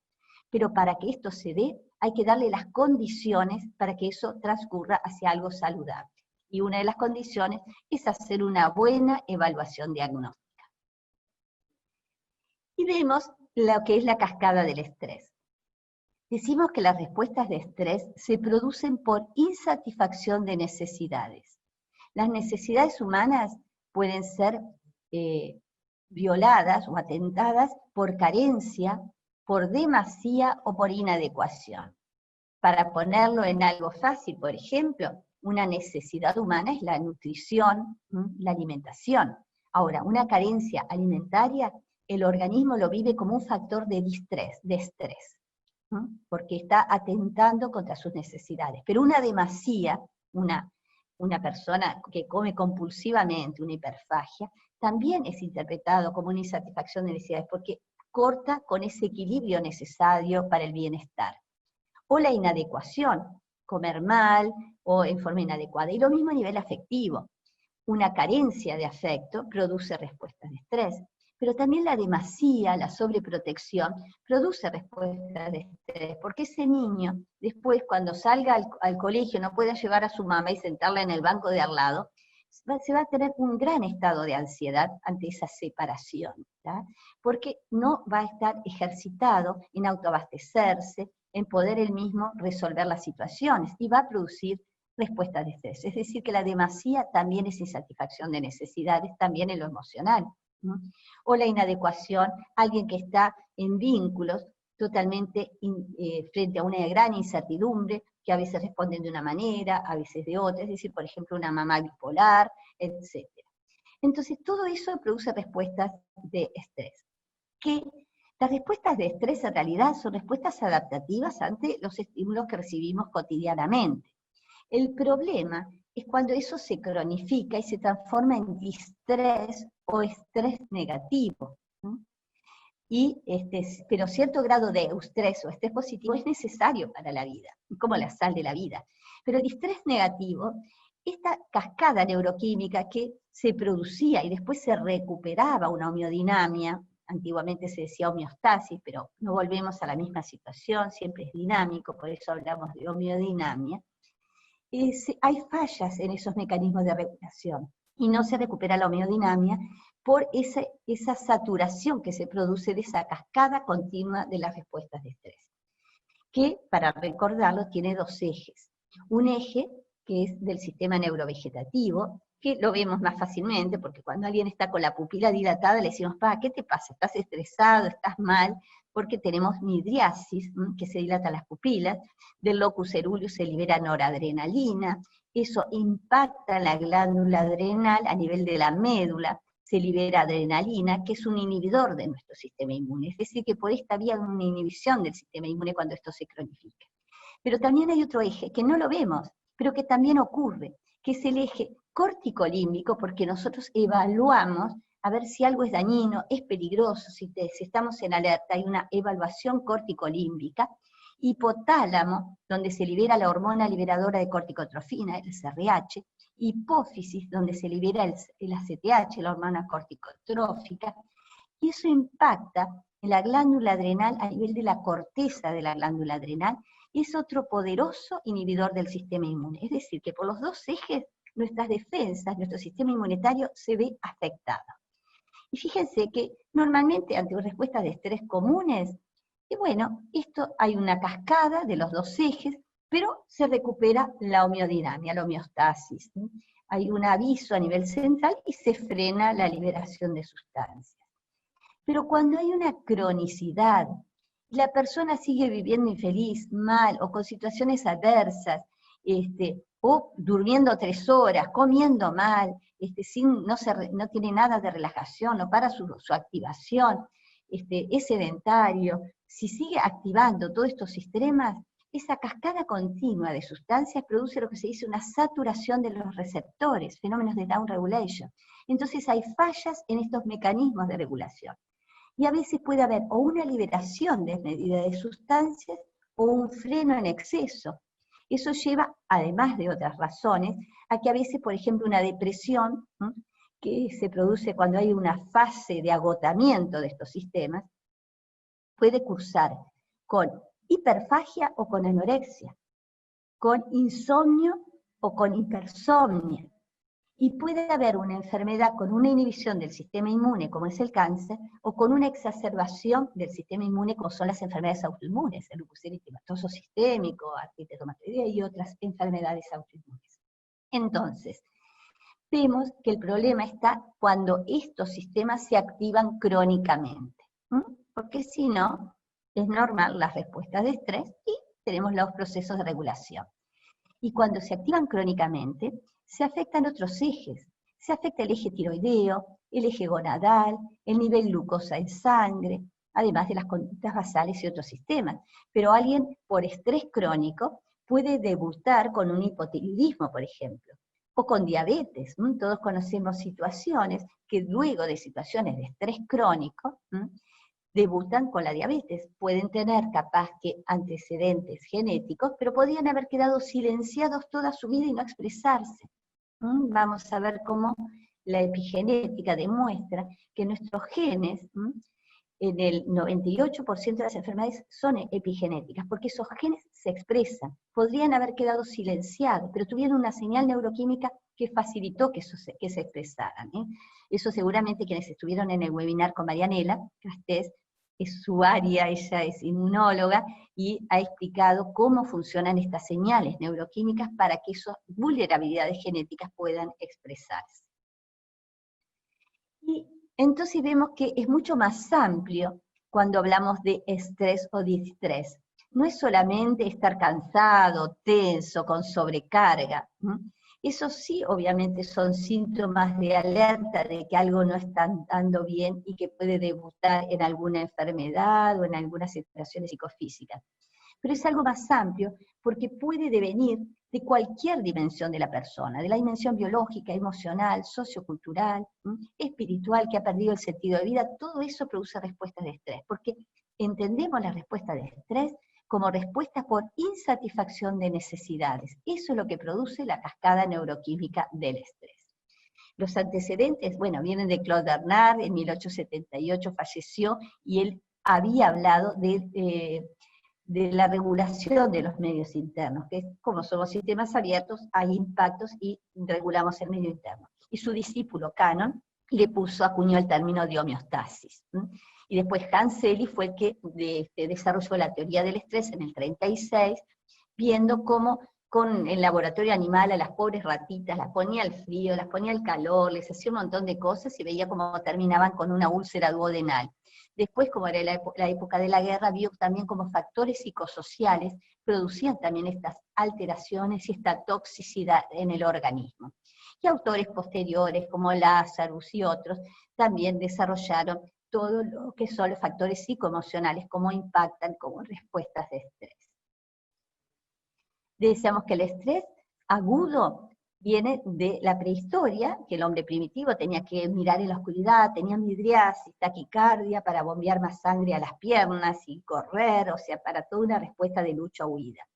Pero para que esto se dé, hay que darle las condiciones para que eso transcurra hacia algo saludable. Y una de las condiciones es hacer una buena evaluación diagnóstica. Y vemos lo que es la cascada del estrés. Decimos que las respuestas de estrés se producen por insatisfacción de necesidades. Las necesidades humanas pueden ser violadas o atentadas por carencia, por demasía o por inadecuación. Para ponerlo en algo fácil, por ejemplo, una necesidad humana es la nutrición, la alimentación. Ahora, una carencia alimentaria, el organismo lo vive como un factor de estrés, porque está atentando contra sus necesidades. Pero una demasía, una persona que come compulsivamente, una hiperfagia, también es interpretado como una insatisfacción de necesidades, porque corta con ese equilibrio necesario para el bienestar. O la inadecuación, comer mal o en forma inadecuada. Y lo mismo a nivel afectivo. Una carencia de afecto produce respuestas de estrés, pero también la demasía, la sobreprotección, produce respuestas de estrés, porque ese niño, después cuando salga al colegio, no pueda llevar a su mamá y sentarla en el banco de al lado, se va a tener un gran estado de ansiedad ante esa separación, ¿tá? Porque no va a estar ejercitado en autoabastecerse, en poder él mismo resolver las situaciones, y va a producir respuestas de estrés. Es decir, que la demasía también es insatisfacción de necesidades, también en lo emocional, ¿no? O la inadecuación, alguien que está en vínculos totalmente frente a una gran incertidumbre, que a veces responden de una manera, a veces de otra, es decir, por ejemplo, una mamá bipolar, etc. Entonces, todo eso produce respuestas de estrés. Que las respuestas de estrés en realidad son respuestas adaptativas ante los estímulos que recibimos cotidianamente. El problema es cuando eso se cronifica y se transforma en distrés o estrés negativo. Pero cierto grado de eustrés o estrés positivo es necesario para la vida, como la sal de la vida. Pero el distrés negativo, esta cascada neuroquímica que se producía y después se recuperaba una homeodinamia, antiguamente se decía homeostasis, pero no volvemos a la misma situación, siempre es dinámico, por eso hablamos de homeodinamia. Hay fallas en esos mecanismos de regulación y no se recupera la homeodinamia por esa saturación que se produce de esa cascada continua de las respuestas de estrés, que, para recordarlo, tiene dos ejes. Un eje que es del sistema neurovegetativo, que lo vemos más fácilmente, porque cuando alguien está con la pupila dilatada le decimos, ¿qué te pasa? ¿Estás estresado? ¿Estás mal? Porque tenemos midriasis, que se dilatan las pupilas, del locus ceruleus se libera noradrenalina, eso impacta la glándula adrenal a nivel de la médula, se libera adrenalina, que es un inhibidor de nuestro sistema inmune, es decir, que por esta vía hay una inhibición del sistema inmune cuando esto se cronifica. Pero también hay otro eje, que no lo vemos, pero que también ocurre, que es el eje corticolímbico, porque nosotros evaluamos a ver si algo es dañino, es peligroso, si estamos en alerta, hay una evaluación corticolímbica, hipotálamo, donde se libera la hormona liberadora de corticotrofina, el CRH, hipófisis, donde se libera el ACTH, la hormona corticotrófica, y eso impacta en la glándula adrenal a nivel de la corteza de la glándula adrenal, y es otro poderoso inhibidor del sistema inmune. Es decir, que por los dos ejes, nuestras defensas, nuestro sistema inmunitario se ve afectado. Y fíjense que normalmente ante respuestas de estrés comunes, y bueno, esto hay una cascada de los dos ejes, pero se recupera la homeodinamia, la homeostasis. Hay un aviso a nivel central y se frena la liberación de sustancias. Pero cuando hay una cronicidad, la persona sigue viviendo infeliz, mal, o con situaciones adversas, o durmiendo 3 horas, comiendo mal, no tiene nada de relajación, no para su activación, es sedentario, si sigue activando todos estos sistemas, esa cascada continua de sustancias produce lo que se dice una saturación de los receptores, fenómenos de down regulation. Entonces hay fallas en estos mecanismos de regulación. Y a veces puede haber o una liberación desmedida de sustancias o un freno en exceso. Eso lleva, además de otras razones, a que a veces, por ejemplo, una depresión, que se produce cuando hay una fase de agotamiento de estos sistemas, puede cursar con hiperfagia o con anorexia, con insomnio o con hipersomnia. Y puede haber una enfermedad con una inhibición del sistema inmune, como es el cáncer, o con una exacerbación del sistema inmune, como son las enfermedades autoinmunes, el lupus eritematoso sistémico, artritis reumatoidea y otras enfermedades autoinmunes. Entonces, vemos que el problema está cuando estos sistemas se activan crónicamente, porque si no, es normal las respuestas de estrés y tenemos los procesos de regulación. Y cuando se activan crónicamente, se afectan otros ejes. Se afecta el eje tiroideo, el eje gonadal, el nivel de glucosa en sangre, además de las conductas basales y otros sistemas. Pero alguien por estrés crónico puede debutar con un hipotiroidismo, por ejemplo, o con diabetes. Todos conocemos situaciones que luego de situaciones de estrés crónico, debutan con la diabetes. Pueden tener capaz que antecedentes genéticos, pero podrían haber quedado silenciados toda su vida y no expresarse. Vamos a ver cómo la epigenética demuestra que nuestros genes, en el 98% de las enfermedades son epigenéticas, porque esos genes se expresan. Podrían haber quedado silenciados, pero tuvieron una señal neuroquímica que facilitó que se expresaran. Eso seguramente quienes estuvieron en el webinar con Marianela Castés, es su área, ella es inmunóloga, y ha explicado cómo funcionan estas señales neuroquímicas para que esas vulnerabilidades genéticas puedan expresarse. Y entonces vemos que es mucho más amplio cuando hablamos de estrés o distrés. No es solamente estar cansado, tenso, con sobrecarga. Eso sí, obviamente, son síntomas de alerta de que algo no está andando bien y que puede debutar en alguna enfermedad o en algunas situaciones psicofísicas. Pero es algo más amplio porque puede devenir de cualquier dimensión de la persona, de la dimensión biológica, emocional, sociocultural, espiritual, que ha perdido el sentido de vida. Todo eso produce respuestas de estrés, porque entendemos la respuesta de estrés como respuesta por insatisfacción de necesidades. Eso es lo que produce la cascada neuroquímica del estrés. Los antecedentes, bueno, vienen de Claude Bernard, en 1878 falleció, y él había hablado de la regulación de los medios internos, que como somos sistemas abiertos, hay impactos y regulamos el medio interno. Y su discípulo Cannon acuñó el término de homeostasis. Y después Hans Selye fue el que desarrolló la teoría del estrés en el 36, viendo cómo con el laboratorio animal a las pobres ratitas las ponía al frío, las ponía al calor, les hacía un montón de cosas y veía cómo terminaban con una úlcera duodenal. Después, como era la época de la guerra, vio también como factores psicosociales producían también estas alteraciones y esta toxicidad en el organismo. Y autores posteriores, como Lazarus y otros, también desarrollaron todo lo que son los factores psicoemocionales, cómo impactan como respuestas de estrés. Decíamos que el estrés agudo viene de la prehistoria, que el hombre primitivo tenía que mirar en la oscuridad, tenía midriasis, taquicardia para bombear más sangre a las piernas y correr, o sea, para toda una respuesta de lucha o huida.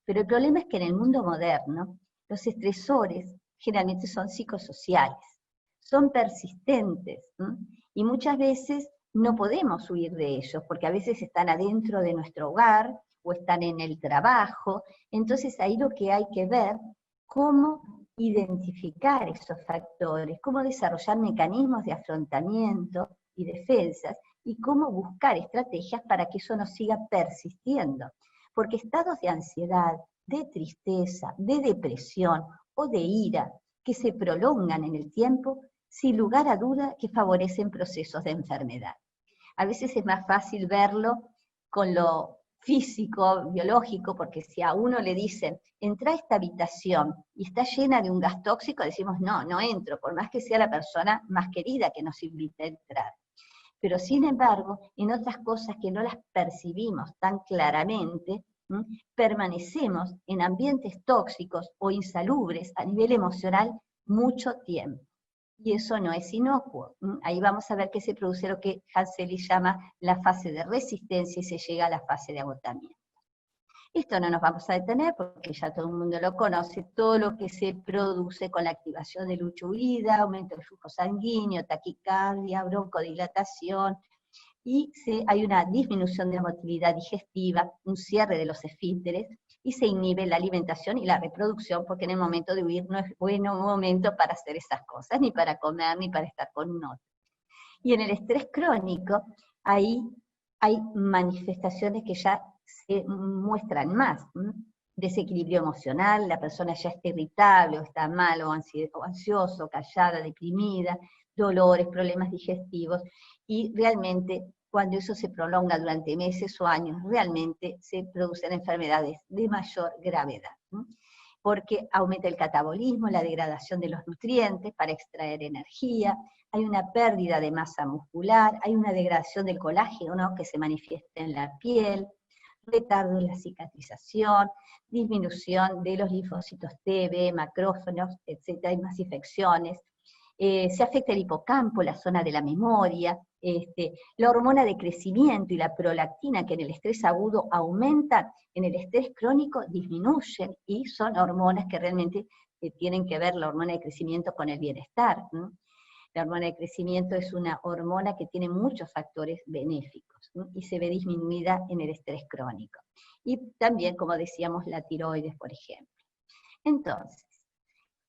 Pero el problema es que en el mundo moderno, los estresores generalmente son psicosociales, son persistentes, y muchas veces no podemos huir de ellos, porque a veces están adentro de nuestro hogar, o están en el trabajo. Entonces ahí lo que hay que ver, cómo identificar esos factores, cómo desarrollar mecanismos de afrontamiento y defensas, y cómo buscar estrategias para que eso no siga persistiendo. Porque estados de ansiedad, de tristeza, de depresión o de ira que se prolongan en el tiempo, sin lugar a duda que favorecen procesos de enfermedad. A veces es más fácil verlo con lo físico, biológico, porque si a uno le dicen, entra a esta habitación y está llena de un gas tóxico, decimos, no entro, por más que sea la persona más querida que nos invite a entrar. Pero sin embargo, en otras cosas que no las percibimos tan claramente, permanecemos en ambientes tóxicos o insalubres a nivel emocional mucho tiempo. Y eso no es inocuo. Ahí vamos a ver que se produce lo que Hans Selye llama la fase de resistencia y se llega a la fase de agotamiento. Esto no nos vamos a detener porque ya todo el mundo lo conoce, todo lo que se produce con la activación de lucha-huida, aumento del flujo sanguíneo, taquicardia, broncodilatación, y hay una disminución de la motilidad digestiva, un cierre de los esfínteres, y se inhibe la alimentación y la reproducción, porque en el momento de huir no es buen momento para hacer esas cosas, ni para comer, ni para estar con un otro. Y en el estrés crónico, ahí hay manifestaciones que ya se muestran más. Desequilibrio emocional, la persona ya está irritable, o está mal, o ansioso, callada, deprimida, dolores, problemas digestivos, y realmente cuando eso se prolonga durante meses o años, realmente se producen enfermedades de mayor gravedad, porque aumenta el catabolismo, la degradación de los nutrientes para extraer energía, hay una pérdida de masa muscular, hay una degradación del colágeno, ¿no?, que se manifiesta en la piel, retardo en la cicatrización, disminución de los linfocitos T, B, macrófagos, etc. Hay más infecciones. Se afecta el hipocampo, la zona de la memoria, la hormona de crecimiento y la prolactina, que en el estrés agudo aumentan, en el estrés crónico disminuyen, y son hormonas que realmente tienen que ver la hormona de crecimiento con el bienestar. La hormona de crecimiento es una hormona que tiene muchos factores benéficos, y se ve disminuida en el estrés crónico. Y también, como decíamos, la tiroides, por ejemplo. Entonces,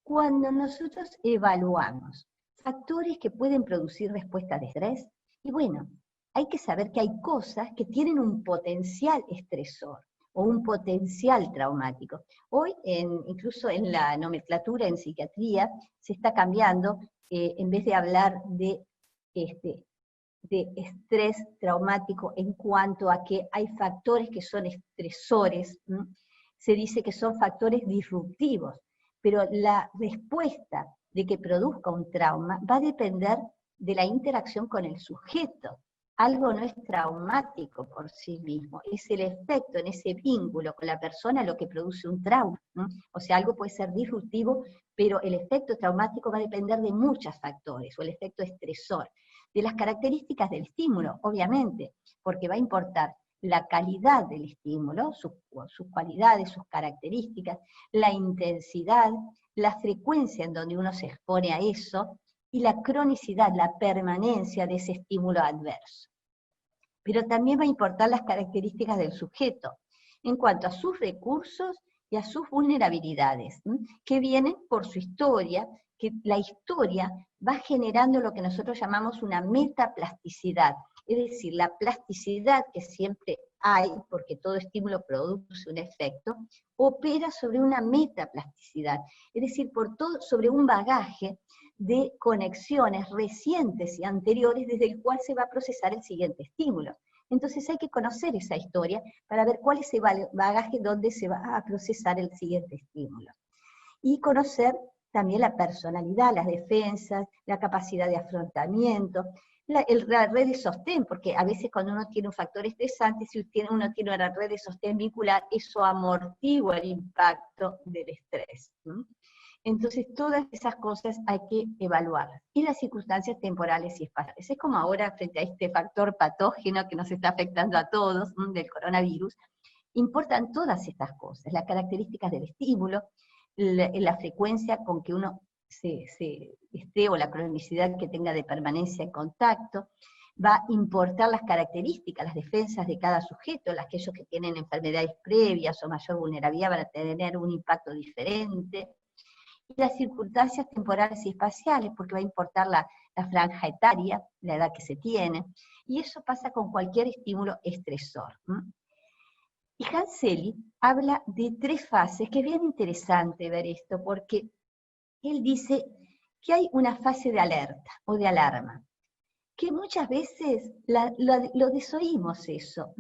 cuando nosotros evaluamos factores que pueden producir respuesta de estrés, y bueno, hay que saber que hay cosas que tienen un potencial estresor o un potencial traumático. Hoy, incluso en la nomenclatura en psiquiatría, se está cambiando, en vez de hablar de estrés traumático en cuanto a que hay factores que son estresores, se dice que son factores disruptivos, pero la respuesta de que produzca un trauma va a depender de la interacción con el sujeto. Algo no es traumático por sí mismo, es el efecto en ese vínculo con la persona lo que produce un trauma, ¿no? O sea, algo puede ser disruptivo, pero el efecto traumático va a depender de muchos factores, o el efecto estresor, de las características del estímulo, obviamente, porque va a importar la calidad del estímulo, sus cualidades, sus características, la intensidad, la frecuencia en donde uno se expone a eso, y la cronicidad, la permanencia de ese estímulo adverso. Pero también va a importar las características del sujeto, en cuanto a sus recursos y a sus vulnerabilidades, que vienen por su historia, que la historia va generando lo que nosotros llamamos una metaplasticidad, es decir, la plasticidad que siempre hay, porque todo estímulo produce un efecto, opera sobre una metaplasticidad, es decir, sobre un bagaje de conexiones recientes y anteriores desde el cual se va a procesar el siguiente estímulo. Entonces hay que conocer esa historia para ver cuál es ese bagaje donde se va a procesar el siguiente estímulo. Y conocer también la personalidad, las defensas, la capacidad de afrontamiento, la red de sostén, porque a veces cuando uno tiene un factor estresante, si uno tiene una red de sostén vincular, eso amortigua el impacto del estrés. Entonces todas esas cosas hay que evaluarlas. Y las circunstancias temporales y espaciales. Es como ahora frente a este factor patógeno que nos está afectando a todos, del coronavirus, importan todas estas cosas, las características del estímulo, la frecuencia con que uno se esté, o la cronicidad que tenga de permanencia en contacto, va a importar las características, las defensas de cada sujeto, aquellos que tienen enfermedades previas o mayor vulnerabilidad van a tener un impacto diferente, y las circunstancias temporales y espaciales, porque va a importar la franja etaria, la edad que se tiene, y eso pasa con cualquier estímulo estresor. Y Hans Selye habla de 3 fases, que es bien interesante ver esto, porque él dice que hay una fase de alerta o de alarma, que muchas veces lo desoímos eso.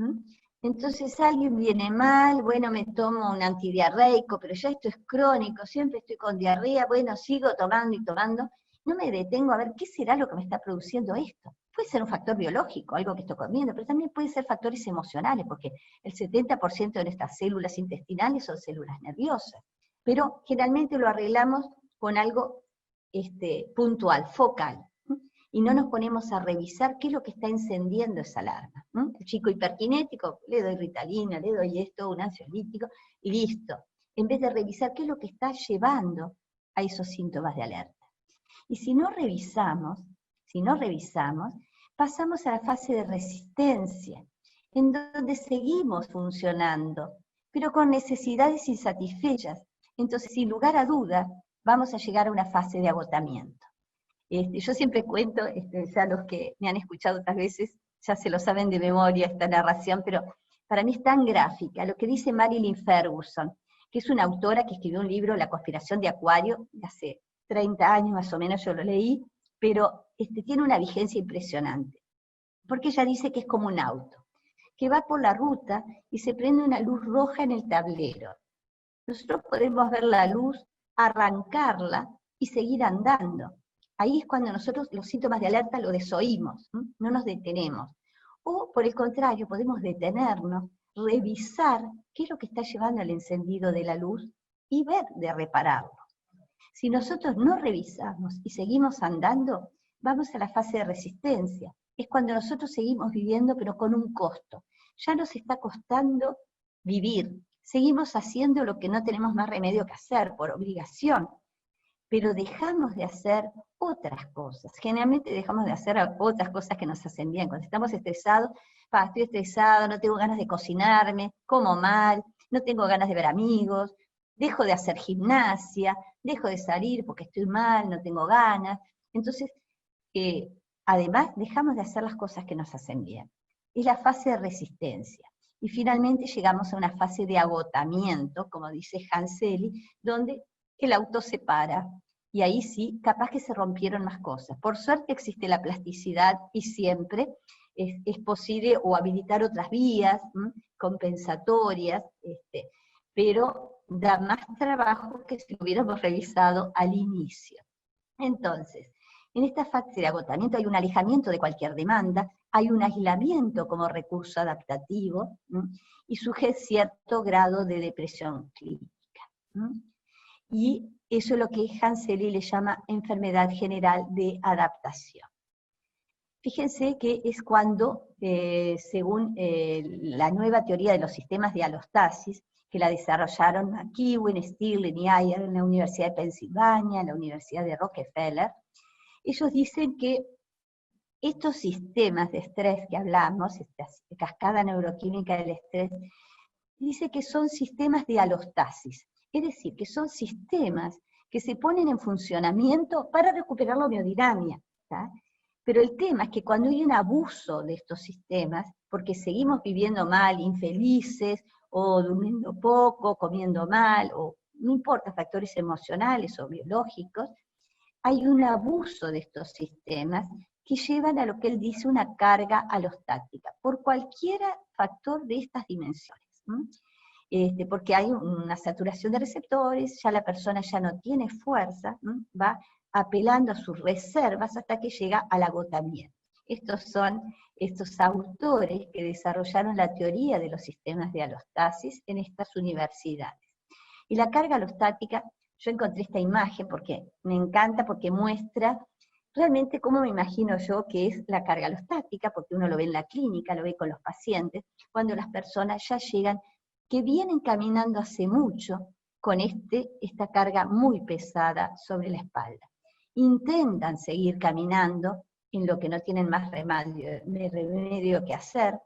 Entonces alguien viene mal, bueno, me tomo un antidiarreico, pero ya esto es crónico, siempre estoy con diarrea, bueno, sigo tomando y tomando, no me detengo a ver qué será lo que me está produciendo esto. Puede ser un factor biológico, algo que estoy comiendo, pero también puede ser factores emocionales, porque el 70% de nuestras células intestinales son células nerviosas, pero generalmente lo arreglamos con algo puntual, focal, y no nos ponemos a revisar qué es lo que está encendiendo esa alarma. El chico hiperkinético, le doy Ritalina, le doy esto, un ansiolítico, y listo. En vez de revisar qué es lo que está llevando a esos síntomas de alerta. Y si no revisamos, pasamos a la fase de resistencia, en donde seguimos funcionando, pero con necesidades insatisfechas. Entonces, sin lugar a duda, vamos a llegar a una fase de agotamiento. Yo siempre cuento, ya los que me han escuchado otras veces, ya se lo saben de memoria esta narración, pero para mí es tan gráfica, lo que dice Marilyn Ferguson, que es una autora que escribió un libro, La conspiración de Acuario, de hace 30 años más o menos yo lo leí, pero tiene una vigencia impresionante, porque ella dice que es como un auto, que va por la ruta y se prende una luz roja en el tablero. Nosotros podemos ver la luz, arrancarla y seguir andando. Ahí es cuando nosotros los síntomas de alerta lo desoímos, no nos detenemos. O por el contrario, podemos detenernos, revisar qué es lo que está llevando al encendido de la luz y ver de repararlo. Si nosotros no revisamos y seguimos andando, vamos a la fase de resistencia. Es cuando nosotros seguimos viviendo pero con un costo. Ya nos está costando vivir. Seguimos haciendo lo que no tenemos más remedio que hacer, por obligación. Pero dejamos de hacer otras cosas. Generalmente dejamos de hacer otras cosas que nos hacen bien. Cuando estamos estresados, estoy estresado, no tengo ganas de cocinarme, como mal, no tengo ganas de ver amigos, dejo de hacer gimnasia, dejo de salir porque estoy mal, no tengo ganas. Entonces, además, dejamos de hacer las cosas que nos hacen bien. Es la fase de resistencia. Y finalmente llegamos a una fase de agotamiento, como dice Hans Selye, donde el auto se para, y ahí sí, capaz que se rompieron más cosas. Por suerte existe la plasticidad y siempre es posible o habilitar otras vías compensatorias, pero da más trabajo que si lo hubiéramos revisado al inicio. Entonces, en esta fase de agotamiento hay un alejamiento de cualquier demanda, hay un aislamiento como recurso adaptativo, y surge cierto grado de depresión clínica. Y eso es lo que Hans Selye le llama enfermedad general de adaptación. Fíjense que es cuando, según la nueva teoría de los sistemas de alostasis, que la desarrollaron McEwen, Stirling y Ayer en la Universidad de Pensilvania, en la Universidad de Rockefeller, ellos dicen que estos sistemas de estrés que hablamos, esta cascada neuroquímica del estrés, dice que son sistemas de alostasis, es decir, que son sistemas que se ponen en funcionamiento para recuperar la biodinámica, ¿tá? Pero el tema es que cuando hay un abuso de estos sistemas, porque seguimos viviendo mal, infelices, o durmiendo poco, comiendo mal, o no importa, factores emocionales o biológicos, hay un abuso de estos sistemas que llevan a lo que él dice una carga alostática, por cualquier factor de estas dimensiones. Porque hay una saturación de receptores, ya la persona ya no tiene fuerza, va apelando a sus reservas hasta que llega al agotamiento. Estos son estos autores que desarrollaron la teoría de los sistemas de alostasis en estas universidades. Y la carga alostática, yo encontré esta imagen porque me encanta, porque muestra realmente cómo me imagino yo que es la carga alostática, porque uno lo ve en la clínica, lo ve con los pacientes, cuando las personas ya llegan, que vienen caminando hace mucho con esta carga muy pesada sobre la espalda. Intentan seguir caminando en lo que no tienen más remedio que hacer.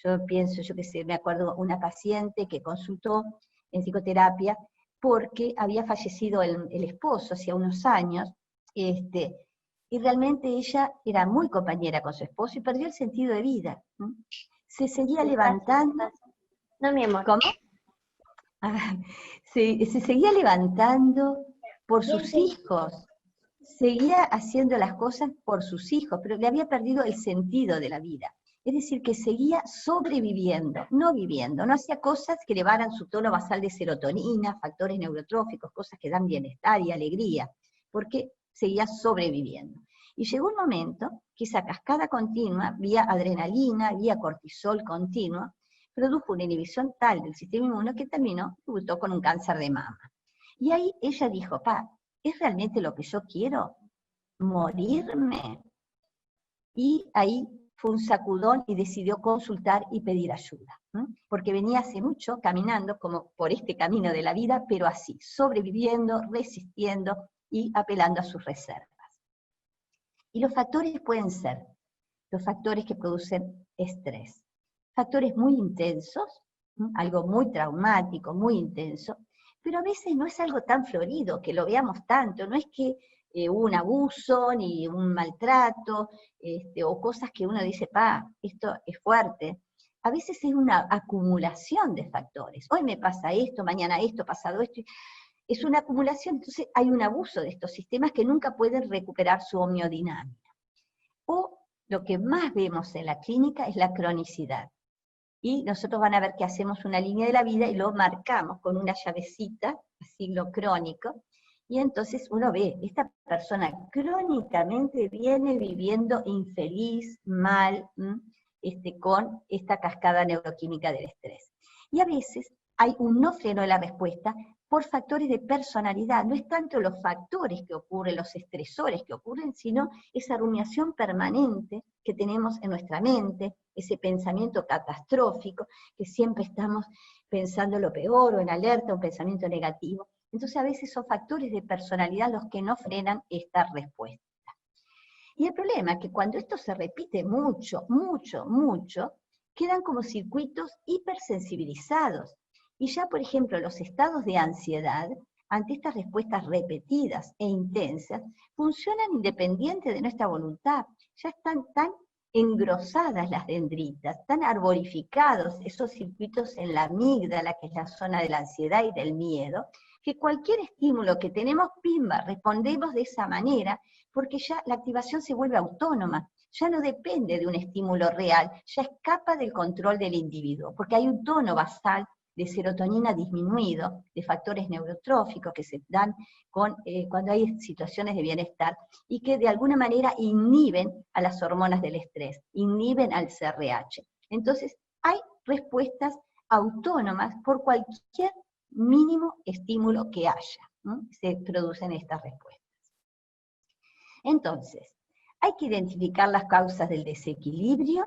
Yo pienso, yo qué sé, me acuerdo una paciente que consultó en psicoterapia porque había fallecido el esposo hacía unos años, y realmente ella era muy compañera con su esposo y perdió el sentido de vida. Se seguía levantando. No, mi amor. ¿Cómo? Se seguía levantando por sus hijos, seguía haciendo las cosas por sus hijos, pero le había perdido el sentido de la vida. Es decir, que seguía sobreviviendo, no viviendo, no hacía cosas que elevaran su tono basal de serotonina, factores neurotróficos, cosas que dan bienestar y alegría, porque seguía sobreviviendo. Y llegó un momento que esa cascada continua, vía adrenalina, vía cortisol continua, produjo una inhibición tal del sistema inmune que debutó con un cáncer de mama. Y ahí ella dijo, ¿es realmente lo que yo quiero? ¿Morirme? Y ahí fue un sacudón y decidió consultar y pedir ayuda, porque venía hace mucho caminando como por este camino de la vida, pero así, sobreviviendo, resistiendo y apelando a sus reservas. Y los factores pueden ser los factores que producen estrés, factores muy intensos, algo muy traumático, muy intenso, pero a veces no es algo tan florido, que lo veamos tanto, no es que hubo un abuso, ni un maltrato, o cosas que uno dice, esto es fuerte. A veces es una acumulación de factores. Hoy me pasa esto, mañana esto, pasado esto. Es una acumulación, entonces hay un abuso de estos sistemas que nunca pueden recuperar su homeodinámica. O lo que más vemos en la clínica es la cronicidad. Y nosotros van a ver que hacemos una línea de la vida y lo marcamos con una llavecita, signo crónico, y entonces uno ve, esta persona crónicamente viene viviendo infeliz, mal, con esta cascada neuroquímica del estrés. Y a veces hay un no freno de la respuesta por factores de personalidad. No es tanto los factores que ocurren, los estresores que ocurren, sino esa rumiación permanente que tenemos en nuestra mente, ese pensamiento catastrófico, que siempre estamos pensando lo peor o en alerta, un pensamiento negativo. Entonces a veces son factores de personalidad los que no frenan esta respuesta. Y el problema es que cuando esto se repite mucho, mucho, mucho, quedan como circuitos hipersensibilizados. Y ya, por ejemplo, los estados de ansiedad, ante estas respuestas repetidas e intensas, funcionan independiente de nuestra voluntad. Ya están tan engrosadas las dendritas, tan arborificados esos circuitos en la amígdala, que es la zona de la ansiedad y del miedo, que cualquier estímulo que tenemos, pimba, respondemos de esa manera, porque ya la activación se vuelve autónoma, ya no depende de un estímulo real, ya escapa del control del individuo, porque hay un tono basal de serotonina disminuido, de factores neurotróficos que se dan cuando hay situaciones de bienestar, y que de alguna manera inhiben a las hormonas del estrés, inhiben al CRH. Entonces, hay respuestas autónomas por cualquier mínimo estímulo que haya, ¿no? Se producen estas respuestas. Entonces, hay que identificar las causas del desequilibrio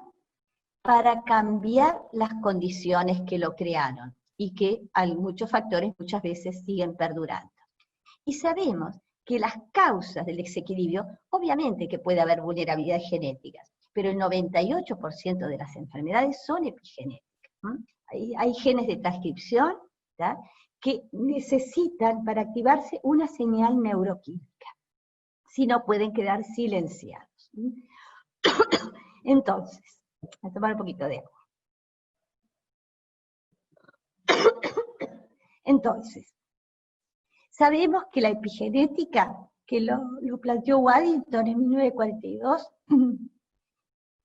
para cambiar las condiciones que lo crearon y que hay muchos factores muchas veces siguen perdurando. Y sabemos que las causas del desequilibrio, obviamente que puede haber vulnerabilidades genéticas, pero el 98% de las enfermedades son epigenéticas. Hay genes de transcripción, ¿tá?, que necesitan para activarse una señal neuroquímica, si no pueden quedar silenciados. Entonces, voy a tomar un poquito de agua. Entonces, sabemos que la epigenética, que lo planteó Waddington en 1942,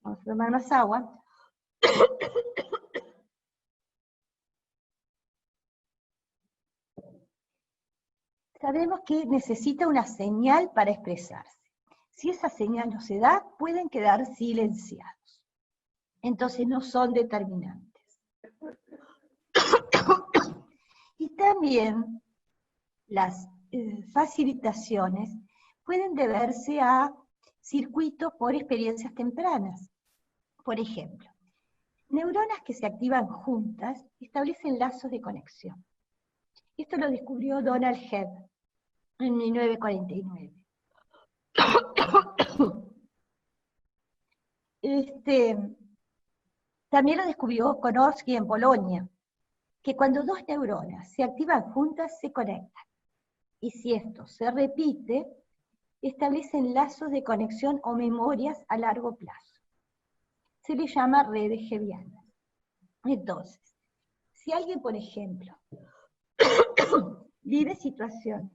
vamos a tomar más agua. Sabemos que necesita una señal para expresarse. Si esa señal no se da, pueden quedar silenciados. Entonces no son determinantes. Y también las facilitaciones pueden deberse a circuitos por experiencias tempranas. Por ejemplo, neuronas que se activan juntas establecen lazos de conexión. Esto lo descubrió Donald Hebb en 1949. También lo descubrió Konopsky en Polonia, que cuando dos neuronas se activan juntas se conectan. Y si esto se repite, establecen lazos de conexión o memorias a largo plazo. Se les llama redes hebbianas. Entonces, si alguien, por ejemplo, vive situaciones,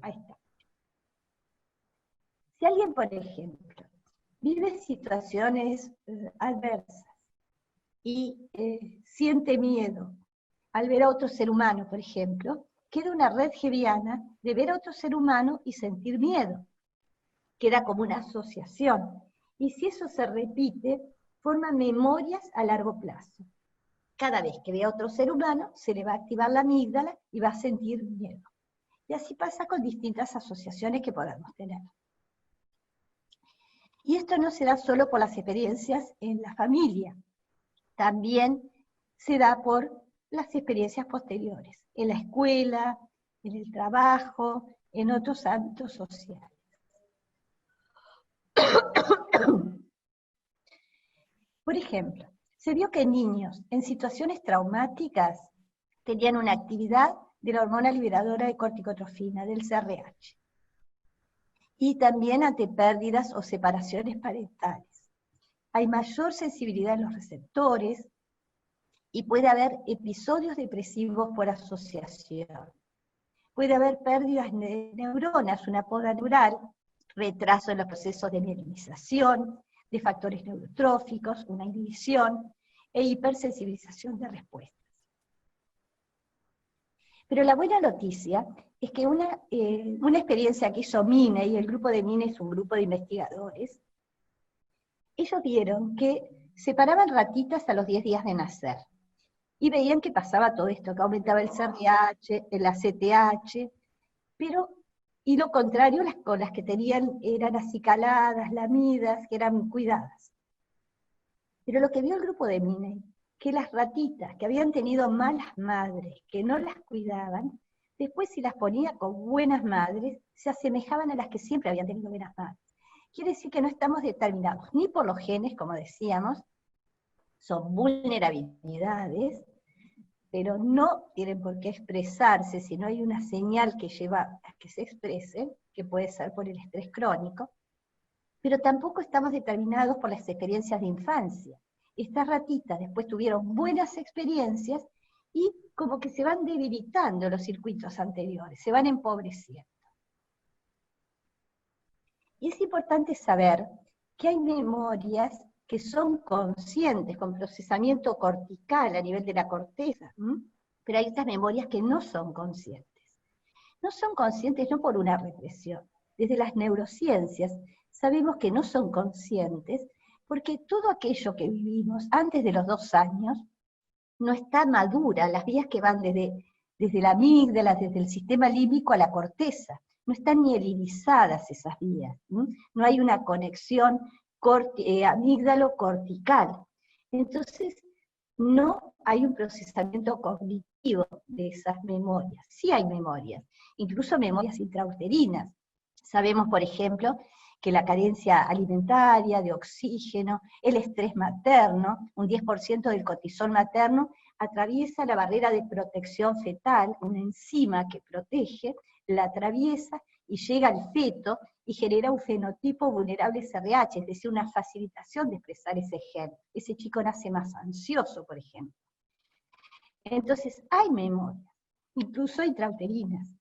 ahí está. Si alguien, por ejemplo, vive situaciones adversas y siente miedo al ver a otro ser humano, por ejemplo, queda una red hebbiana de ver a otro ser humano y sentir miedo. Queda como una asociación. Y si eso se repite, forma memorias a largo plazo. Cada vez que ve a otro ser humano, se le va a activar la amígdala y va a sentir miedo. Y así pasa con distintas asociaciones que podemos tener. Y esto no se da solo por las experiencias en la familia, también se da por las experiencias posteriores, en la escuela, en el trabajo, en otros ámbitos sociales. Por ejemplo, se vio que niños en situaciones traumáticas tenían una actividad de la hormona liberadora de corticotrofina, del CRH, y también ante pérdidas o separaciones parentales. Hay mayor sensibilidad en los receptores y puede haber episodios depresivos por asociación. Puede haber pérdidas de neuronas, una poda neural, retraso en los procesos de mielinización, de factores neurotróficos, una inhibición e hipersensibilización de respuestas. Pero la buena noticia es que una experiencia que hizo Mine, y el grupo de Mine es un grupo de investigadores, ellos vieron que separaban ratitas a los 10 días de nacer, y veían que pasaba todo esto, que aumentaba el CRH, el ACTH, y lo contrario, con las que tenían eran acicaladas, lamidas, que eran cuidadas. Pero lo que vio el grupo de Mine, que las ratitas que habían tenido malas madres, que no las cuidaban, después si las ponía con buenas madres, se asemejaban a las que siempre habían tenido buenas madres. Quiere decir que no estamos determinados ni por los genes, como decíamos, son vulnerabilidades, pero no tienen por qué expresarse si no hay una señal que lleva a que se expresen, que puede ser por el estrés crónico, pero tampoco estamos determinados por las experiencias de infancia. Estas ratitas después tuvieron buenas experiencias y como que se van debilitando los circuitos anteriores, se van empobreciendo. Y es importante saber que hay memorias que son conscientes, con procesamiento cortical a nivel de la corteza, pero hay estas memorias que no son conscientes. No son conscientes no por una represión. Desde las neurociencias sabemos que no son conscientes porque todo aquello que vivimos antes de los 2 años no está madura, las vías que van desde la amígdala, desde el sistema límbico a la corteza, no están mielinizadas esas vías, no hay una conexión amígdalo-cortical. Entonces, no hay un procesamiento cognitivo de esas memorias. Sí hay memorias, incluso memorias intrauterinas. Sabemos, por ejemplo, que la carencia alimentaria, de oxígeno, el estrés materno, un 10% del cortisol materno, atraviesa la barrera de protección fetal, una enzima que protege, la atraviesa y llega al feto y genera un fenotipo vulnerable CRH, es decir, una facilitación de expresar ese gen. Ese chico nace más ansioso, por ejemplo. Entonces, hay memorias, incluso intrauterinas,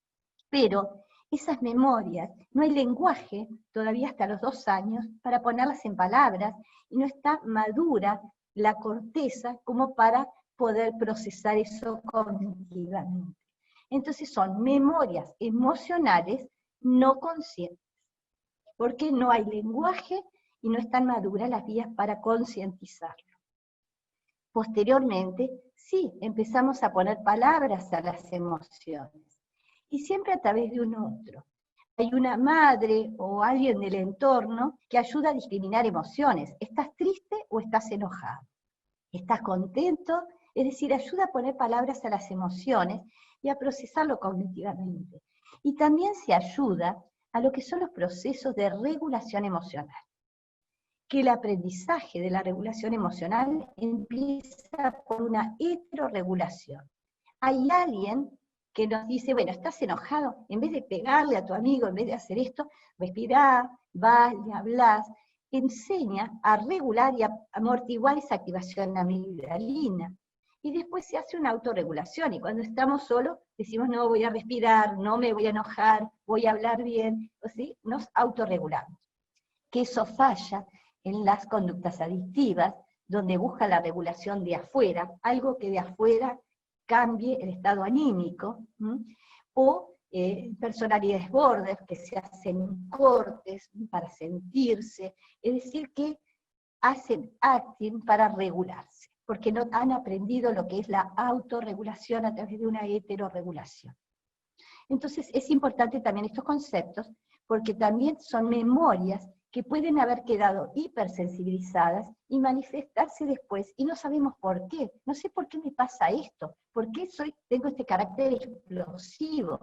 pero esas memorias, no hay lenguaje todavía hasta los 2 años para ponerlas en palabras, y no está madura la corteza como para poder procesar eso cognitivamente. Entonces son memorias emocionales no conscientes, porque no hay lenguaje y no están maduras las vías para concientizarlo. Posteriormente, sí, empezamos a poner palabras a las emociones, y siempre a través de un otro. Hay una madre o alguien del entorno que ayuda a discriminar emociones. ¿Estás triste o estás enojado? ¿Estás contento? Es decir, ayuda a poner palabras a las emociones y a procesarlo cognitivamente. Y también se ayuda a lo que son los procesos de regulación emocional. Que el aprendizaje de la regulación emocional empieza por una heterorregulación. Hay alguien que nos dice, bueno, estás enojado, en vez de pegarle a tu amigo, en vez de hacer esto, respirá, vas, le hablás, enseña a regular y a amortiguar esa activación amigdalina. Y después se hace una autorregulación, y cuando estamos solos decimos, no, voy a respirar, no me voy a enojar, voy a hablar bien, ¿sí? Nos autorregulamos. Que eso falla en las conductas adictivas, donde busca la regulación de afuera, algo que de afuera cambie el estado anímico, o personalidades border, que se hacen cortes para sentirse, es decir, que hacen acting para regularse, porque no han aprendido lo que es la autorregulación a través de una heterorregulación. Entonces es importante también estos conceptos, porque también son memorias que pueden haber quedado hipersensibilizadas y manifestarse después, y no sabemos por qué. No sé por qué me pasa esto, por qué tengo este carácter explosivo.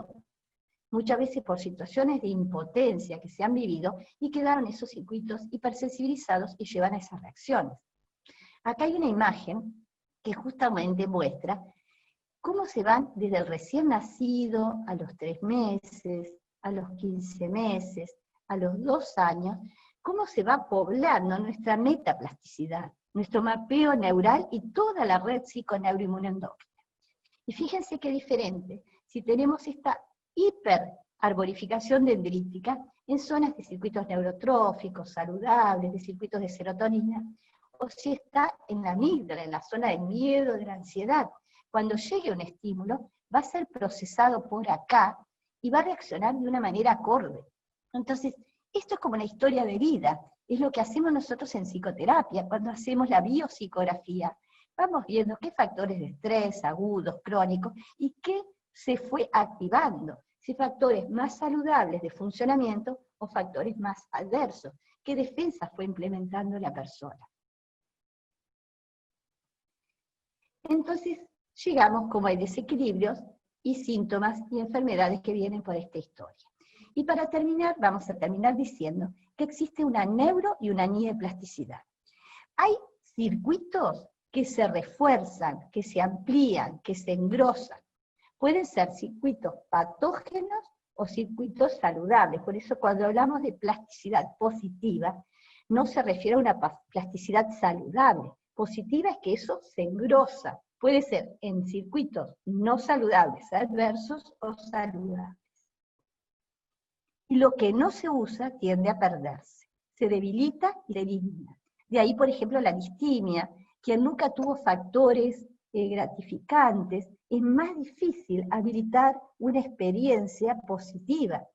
Muchas veces por situaciones de impotencia que se han vivido y quedaron esos circuitos hipersensibilizados y llevan a esas reacciones. Acá hay una imagen que justamente muestra cómo se van desde el recién nacido a los 3 meses, a los 15 meses, a los 2 años, cómo se va poblando nuestra metaplasticidad, nuestro mapeo neural y toda la red psiconeuroinmunendocrina. Y fíjense qué diferente, si tenemos esta hiperarborificación dendrítica en zonas de circuitos neurotróficos, saludables, de circuitos de serotonina, o si está en la amígdala, en la zona del miedo, de la ansiedad. Cuando llegue un estímulo, va a ser procesado por acá y va a reaccionar de una manera acorde. Entonces, esto es como una historia de vida, es lo que hacemos nosotros en psicoterapia, cuando hacemos la biopsicografía. Vamos viendo qué factores de estrés, agudos, crónicos, y qué se fue activando, si factores más saludables de funcionamiento o factores más adversos, qué defensa fue implementando la persona. Entonces, llegamos como hay desequilibrios y síntomas y enfermedades que vienen por esta historia. Y para terminar, vamos a terminar diciendo que existe una neuro y una nieplasticidad. Hay circuitos que se refuerzan, que se amplían, que se engrosan. Pueden ser circuitos patógenos o circuitos saludables. Por eso cuando hablamos de plasticidad positiva, no se refiere a una plasticidad saludable. Positiva es que eso se engrosa. Puede ser en circuitos no saludables, adversos o saludables. Y lo que no se usa tiende a perderse. Se debilita y se elimina. De ahí, por ejemplo, la distimia. Quien nunca tuvo factores gratificantes, es más difícil habilitar una experiencia positiva,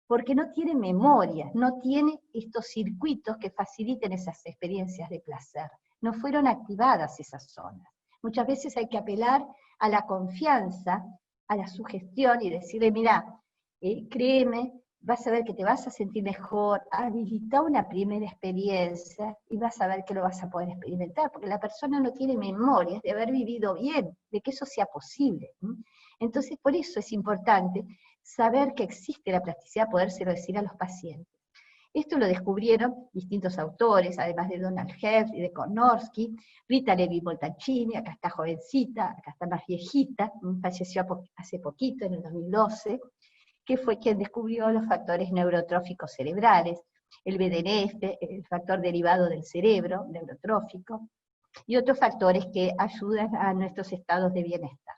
porque no tiene memoria, no tiene estos circuitos que faciliten esas experiencias de placer. No fueron activadas esas zonas. Muchas veces hay que apelar a la confianza, a la sugestión y decirle, mira, créeme, vas a ver que te vas a sentir mejor, habilita una primera experiencia y vas a ver que lo vas a poder experimentar, porque la persona no tiene memorias de haber vivido bien, de que eso sea posible. Entonces, por eso es importante saber que existe la plasticidad, podérselo decir a los pacientes. Esto lo descubrieron distintos autores, además de Donald Heft y de Konorsky, Rita Levi-Montalcini, acá está jovencita, acá está más viejita, falleció hace poquito, en el 2012, que fue quien descubrió los factores neurotróficos cerebrales, el BDNF, el factor derivado del cerebro, neurotrófico, y otros factores que ayudan a nuestros estados de bienestar.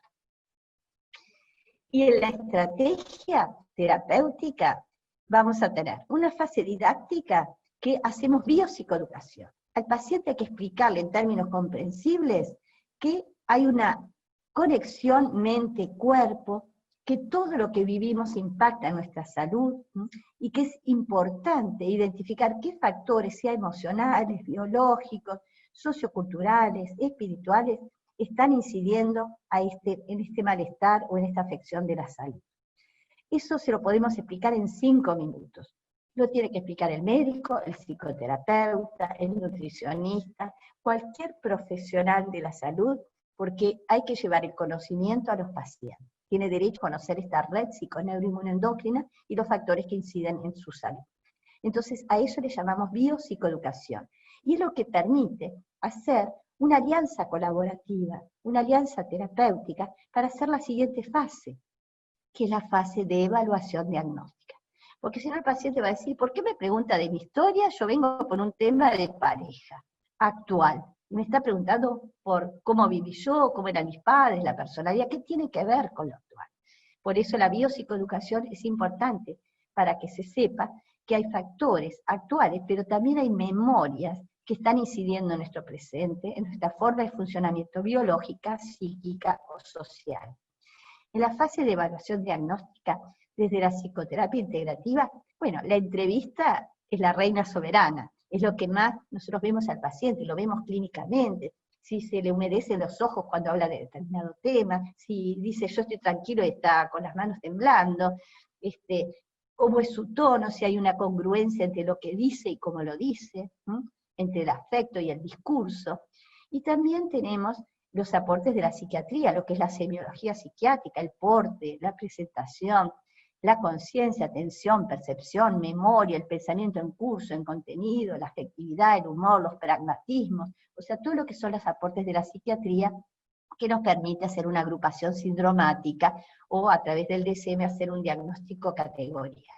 Y en la estrategia terapéutica vamos a tener una fase didáctica que hacemos biopsicoeducación. Al paciente hay que explicarle en términos comprensibles que hay una conexión mente-cuerpo, que todo lo que vivimos impacta en nuestra salud, y que es importante identificar qué factores, sea emocionales, biológicos, socioculturales, espirituales, están incidiendo en este malestar o en esta afección de la salud. Eso se lo podemos explicar en 5 minutos. Lo tiene que explicar el médico, el psicoterapeuta, el nutricionista, cualquier profesional de la salud, porque hay que llevar el conocimiento a los pacientes. Tiene derecho a conocer esta red psiconeuroinmunendocrina y los factores que inciden en su salud. Entonces, a eso le llamamos biopsicoeducación. Y es lo que permite hacer una alianza colaborativa, una alianza terapéutica, para hacer la siguiente fase, que es la fase de evaluación diagnóstica. Porque si no el paciente va a decir, ¿por qué me pregunta de mi historia? Yo vengo por un tema de pareja actual. Me está preguntando por cómo viví yo, cómo eran mis padres, la personalidad, ¿qué tiene que ver con lo actual? Por eso la biopsicoeducación es importante, para que se sepa que hay factores actuales, pero también hay memorias que están incidiendo en nuestro presente, en nuestra forma de funcionamiento biológica, psíquica o social. En la fase de evaluación diagnóstica, desde la psicoterapia integrativa, bueno, la entrevista es la reina soberana, es lo que más nosotros vemos al paciente, lo vemos clínicamente, si se le humedecen los ojos cuando habla de determinado tema, si dice yo estoy tranquilo y está con las manos temblando, cómo es su tono, si hay una congruencia entre lo que dice y cómo lo dice, entre el afecto y el discurso. Y también tenemos los aportes de la psiquiatría, lo que es la semiología psiquiátrica, el porte, la presentación, la conciencia, atención, percepción, memoria, el pensamiento en curso, en contenido, la afectividad, el humor, los pragmatismos, o sea, todo lo que son los aportes de la psiquiatría que nos permite hacer una agrupación sindromática o a través del DSM hacer un diagnóstico categorial.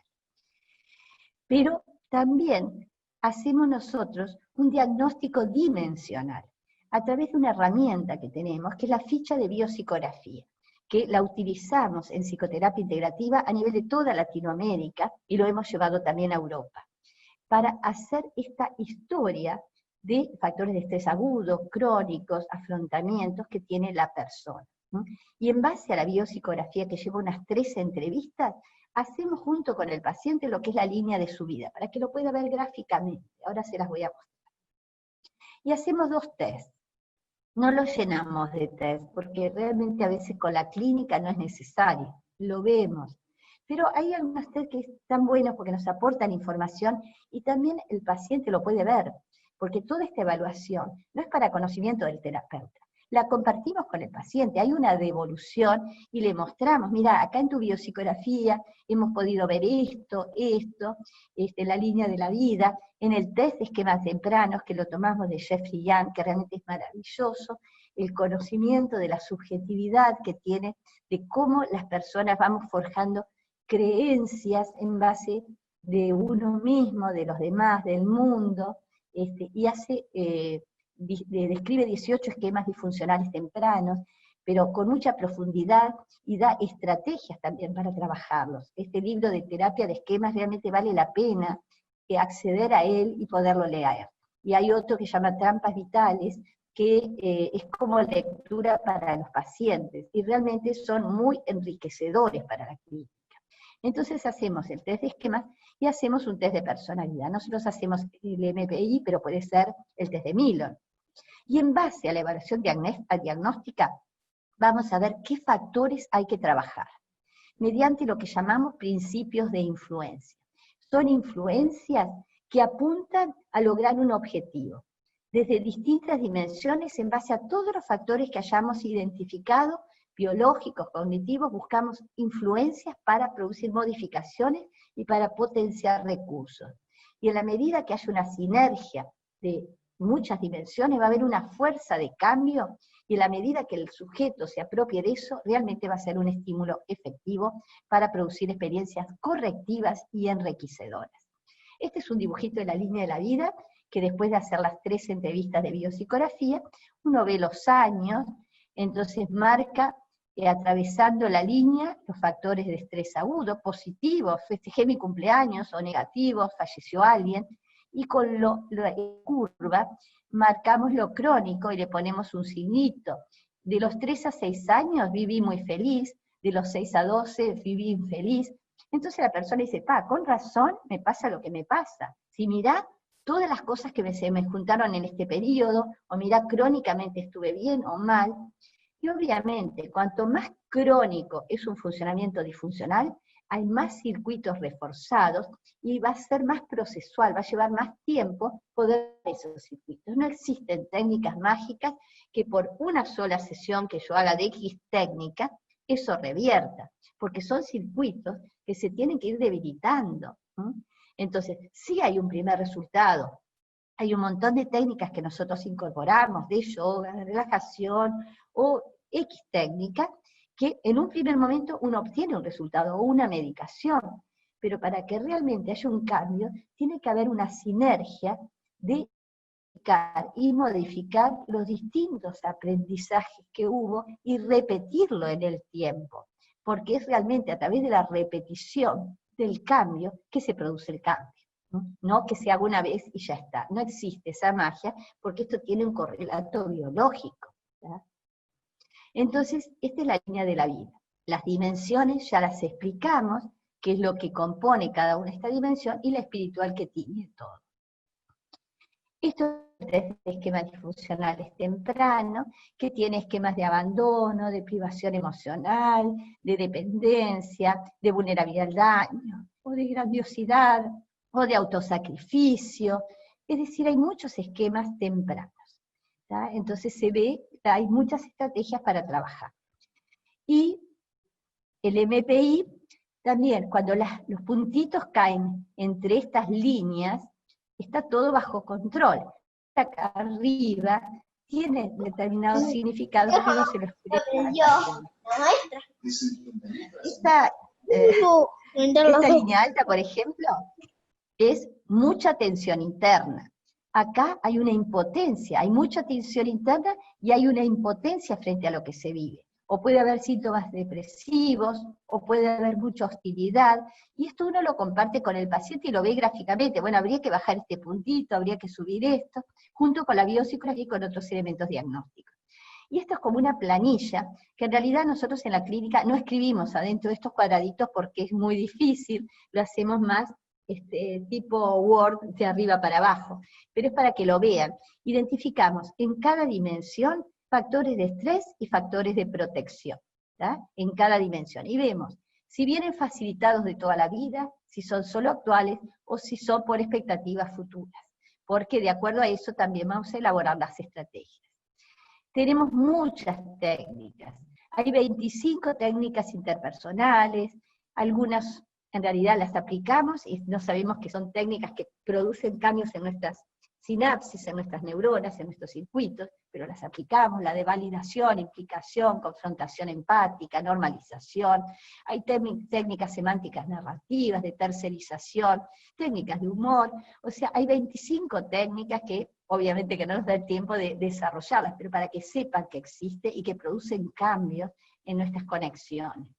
Pero también hacemos nosotros un diagnóstico dimensional a través de una herramienta que tenemos, que es la ficha de biopsicografía, que la utilizamos en psicoterapia integrativa a nivel de toda Latinoamérica y lo hemos llevado también a Europa, para hacer esta historia de factores de estrés agudo, crónicos, afrontamientos que tiene la persona. Y en base a la biopsicografía, que lleva unas 13 entrevistas, hacemos junto con el paciente lo que es la línea de su vida, para que lo pueda ver gráficamente. Ahora se las voy a mostrar. Y hacemos 2 test. No lo llenamos de test, porque realmente a veces con la clínica no es necesario, lo vemos. Pero hay algunos test que están buenos porque nos aportan información y también el paciente lo puede ver, porque toda esta evaluación no es para conocimiento del terapeuta. La compartimos con el paciente, hay una devolución y le mostramos, mira, acá en tu biopsicografía hemos podido ver esto, la línea de la vida, en el test de esquemas tempranos que lo tomamos de Jeffrey Young, que realmente es maravilloso, el conocimiento de la subjetividad que tiene, de cómo las personas vamos forjando creencias en base de uno mismo, de los demás, del mundo, y describe 18 esquemas disfuncionales tempranos, pero con mucha profundidad y da estrategias también para trabajarlos. Este libro de terapia de esquemas realmente vale la pena acceder a él y poderlo leer. Y hay otro que se llama Trampas Vitales, que es como lectura para los pacientes, y realmente son muy enriquecedores para la clínica. Entonces hacemos el test de esquemas y hacemos un test de personalidad. Nosotros hacemos el MPI, pero puede ser el test de Millon. Y en base a la evaluación diagnóstica, vamos a ver qué factores hay que trabajar, mediante lo que llamamos principios de influencia. Son influencias que apuntan a lograr un objetivo, desde distintas dimensiones en base a todos los factores que hayamos identificado, biológicos, cognitivos, buscamos influencias para producir modificaciones y para potenciar recursos. Y en la medida que haya una sinergia de muchas dimensiones, va a haber una fuerza de cambio, y en la medida que el sujeto se apropie de eso, realmente va a ser un estímulo efectivo para producir experiencias correctivas y enriquecedoras. Este es un dibujito de la línea de la vida, que después de hacer las 3 entrevistas de biopsicografía, uno ve los años, entonces marca, atravesando la línea, los factores de estrés agudo, positivos, festejé mi cumpleaños, o negativos, falleció alguien, y con la curva marcamos lo crónico y le ponemos un signito. De los 3 a 6 años viví muy feliz, de los 6 a 12 viví infeliz. Entonces la persona dice, con razón me pasa lo que me pasa. Si mirá todas las cosas que se me juntaron en este periodo, o mirá crónicamente estuve bien o mal. Y obviamente, cuanto más crónico es un funcionamiento disfuncional, hay más circuitos reforzados y va a ser más procesual, va a llevar más tiempo poder esos circuitos. No existen técnicas mágicas que por una sola sesión que yo haga de X técnica, eso revierta, porque son circuitos que se tienen que ir debilitando. Entonces, sí hay un primer resultado. Hay un montón de técnicas que nosotros incorporamos, de yoga, de relajación, o X técnica, que en un primer momento uno obtiene un resultado o una medicación, pero para que realmente haya un cambio, tiene que haber una sinergia de y modificar los distintos aprendizajes que hubo y repetirlo en el tiempo, porque es realmente a través de la repetición del cambio que se produce el cambio, no que se haga una vez y ya está. No existe esa magia, porque esto tiene un correlato biológico, ¿verdad? Entonces, esta es la línea de la vida. Las dimensiones ya las explicamos, qué es lo que compone cada una de esta dimensión, y la espiritual que tiene todo. Estos esquemas disfuncionales tempranos, que tiene esquemas de abandono, de privación emocional, de dependencia, de vulnerabilidad al daño, o de grandiosidad, o de autosacrificio. Es decir, hay muchos esquemas tempranos, ¿tá? Entonces se ve que hay muchas estrategias para trabajar. Y el MPI También, cuando los puntitos caen entre estas líneas, está todo bajo control. Acá arriba tiene determinados significados que uno se los expresa. Esta línea alta, por ejemplo, es mucha tensión interna. Acá hay una impotencia, hay mucha tensión interna y hay una impotencia frente a lo que se vive. O puede haber síntomas depresivos, o puede haber mucha hostilidad, y esto uno lo comparte con el paciente y lo ve gráficamente. Bueno, habría que bajar este puntito, habría que subir esto, junto con la biopsicología y con otros elementos diagnósticos. Y esto es como una planilla, que en realidad nosotros en la clínica no escribimos adentro de estos cuadraditos porque es muy difícil, lo hacemos más tipo Word de arriba para abajo, pero es para que lo vean. Identificamos en cada dimensión factores de estrés y factores de protección, ¿tá? En cada dimensión. Y vemos si vienen facilitados de toda la vida, si son solo actuales, o si son por expectativas futuras. Porque de acuerdo a eso también vamos a elaborar las estrategias. Tenemos muchas técnicas. Hay 25 técnicas interpersonales, algunas en realidad las aplicamos y no sabemos que son técnicas que producen cambios en nuestras sinapsis, en nuestras neuronas, en nuestros circuitos, pero las aplicamos, la de validación, implicación, confrontación empática, normalización, hay técnicas semánticas narrativas, de tercerización, técnicas de humor, o sea, hay 25 técnicas que obviamente que no nos da el tiempo de desarrollarlas, pero para que sepan que existe y que producen cambios en nuestras conexiones.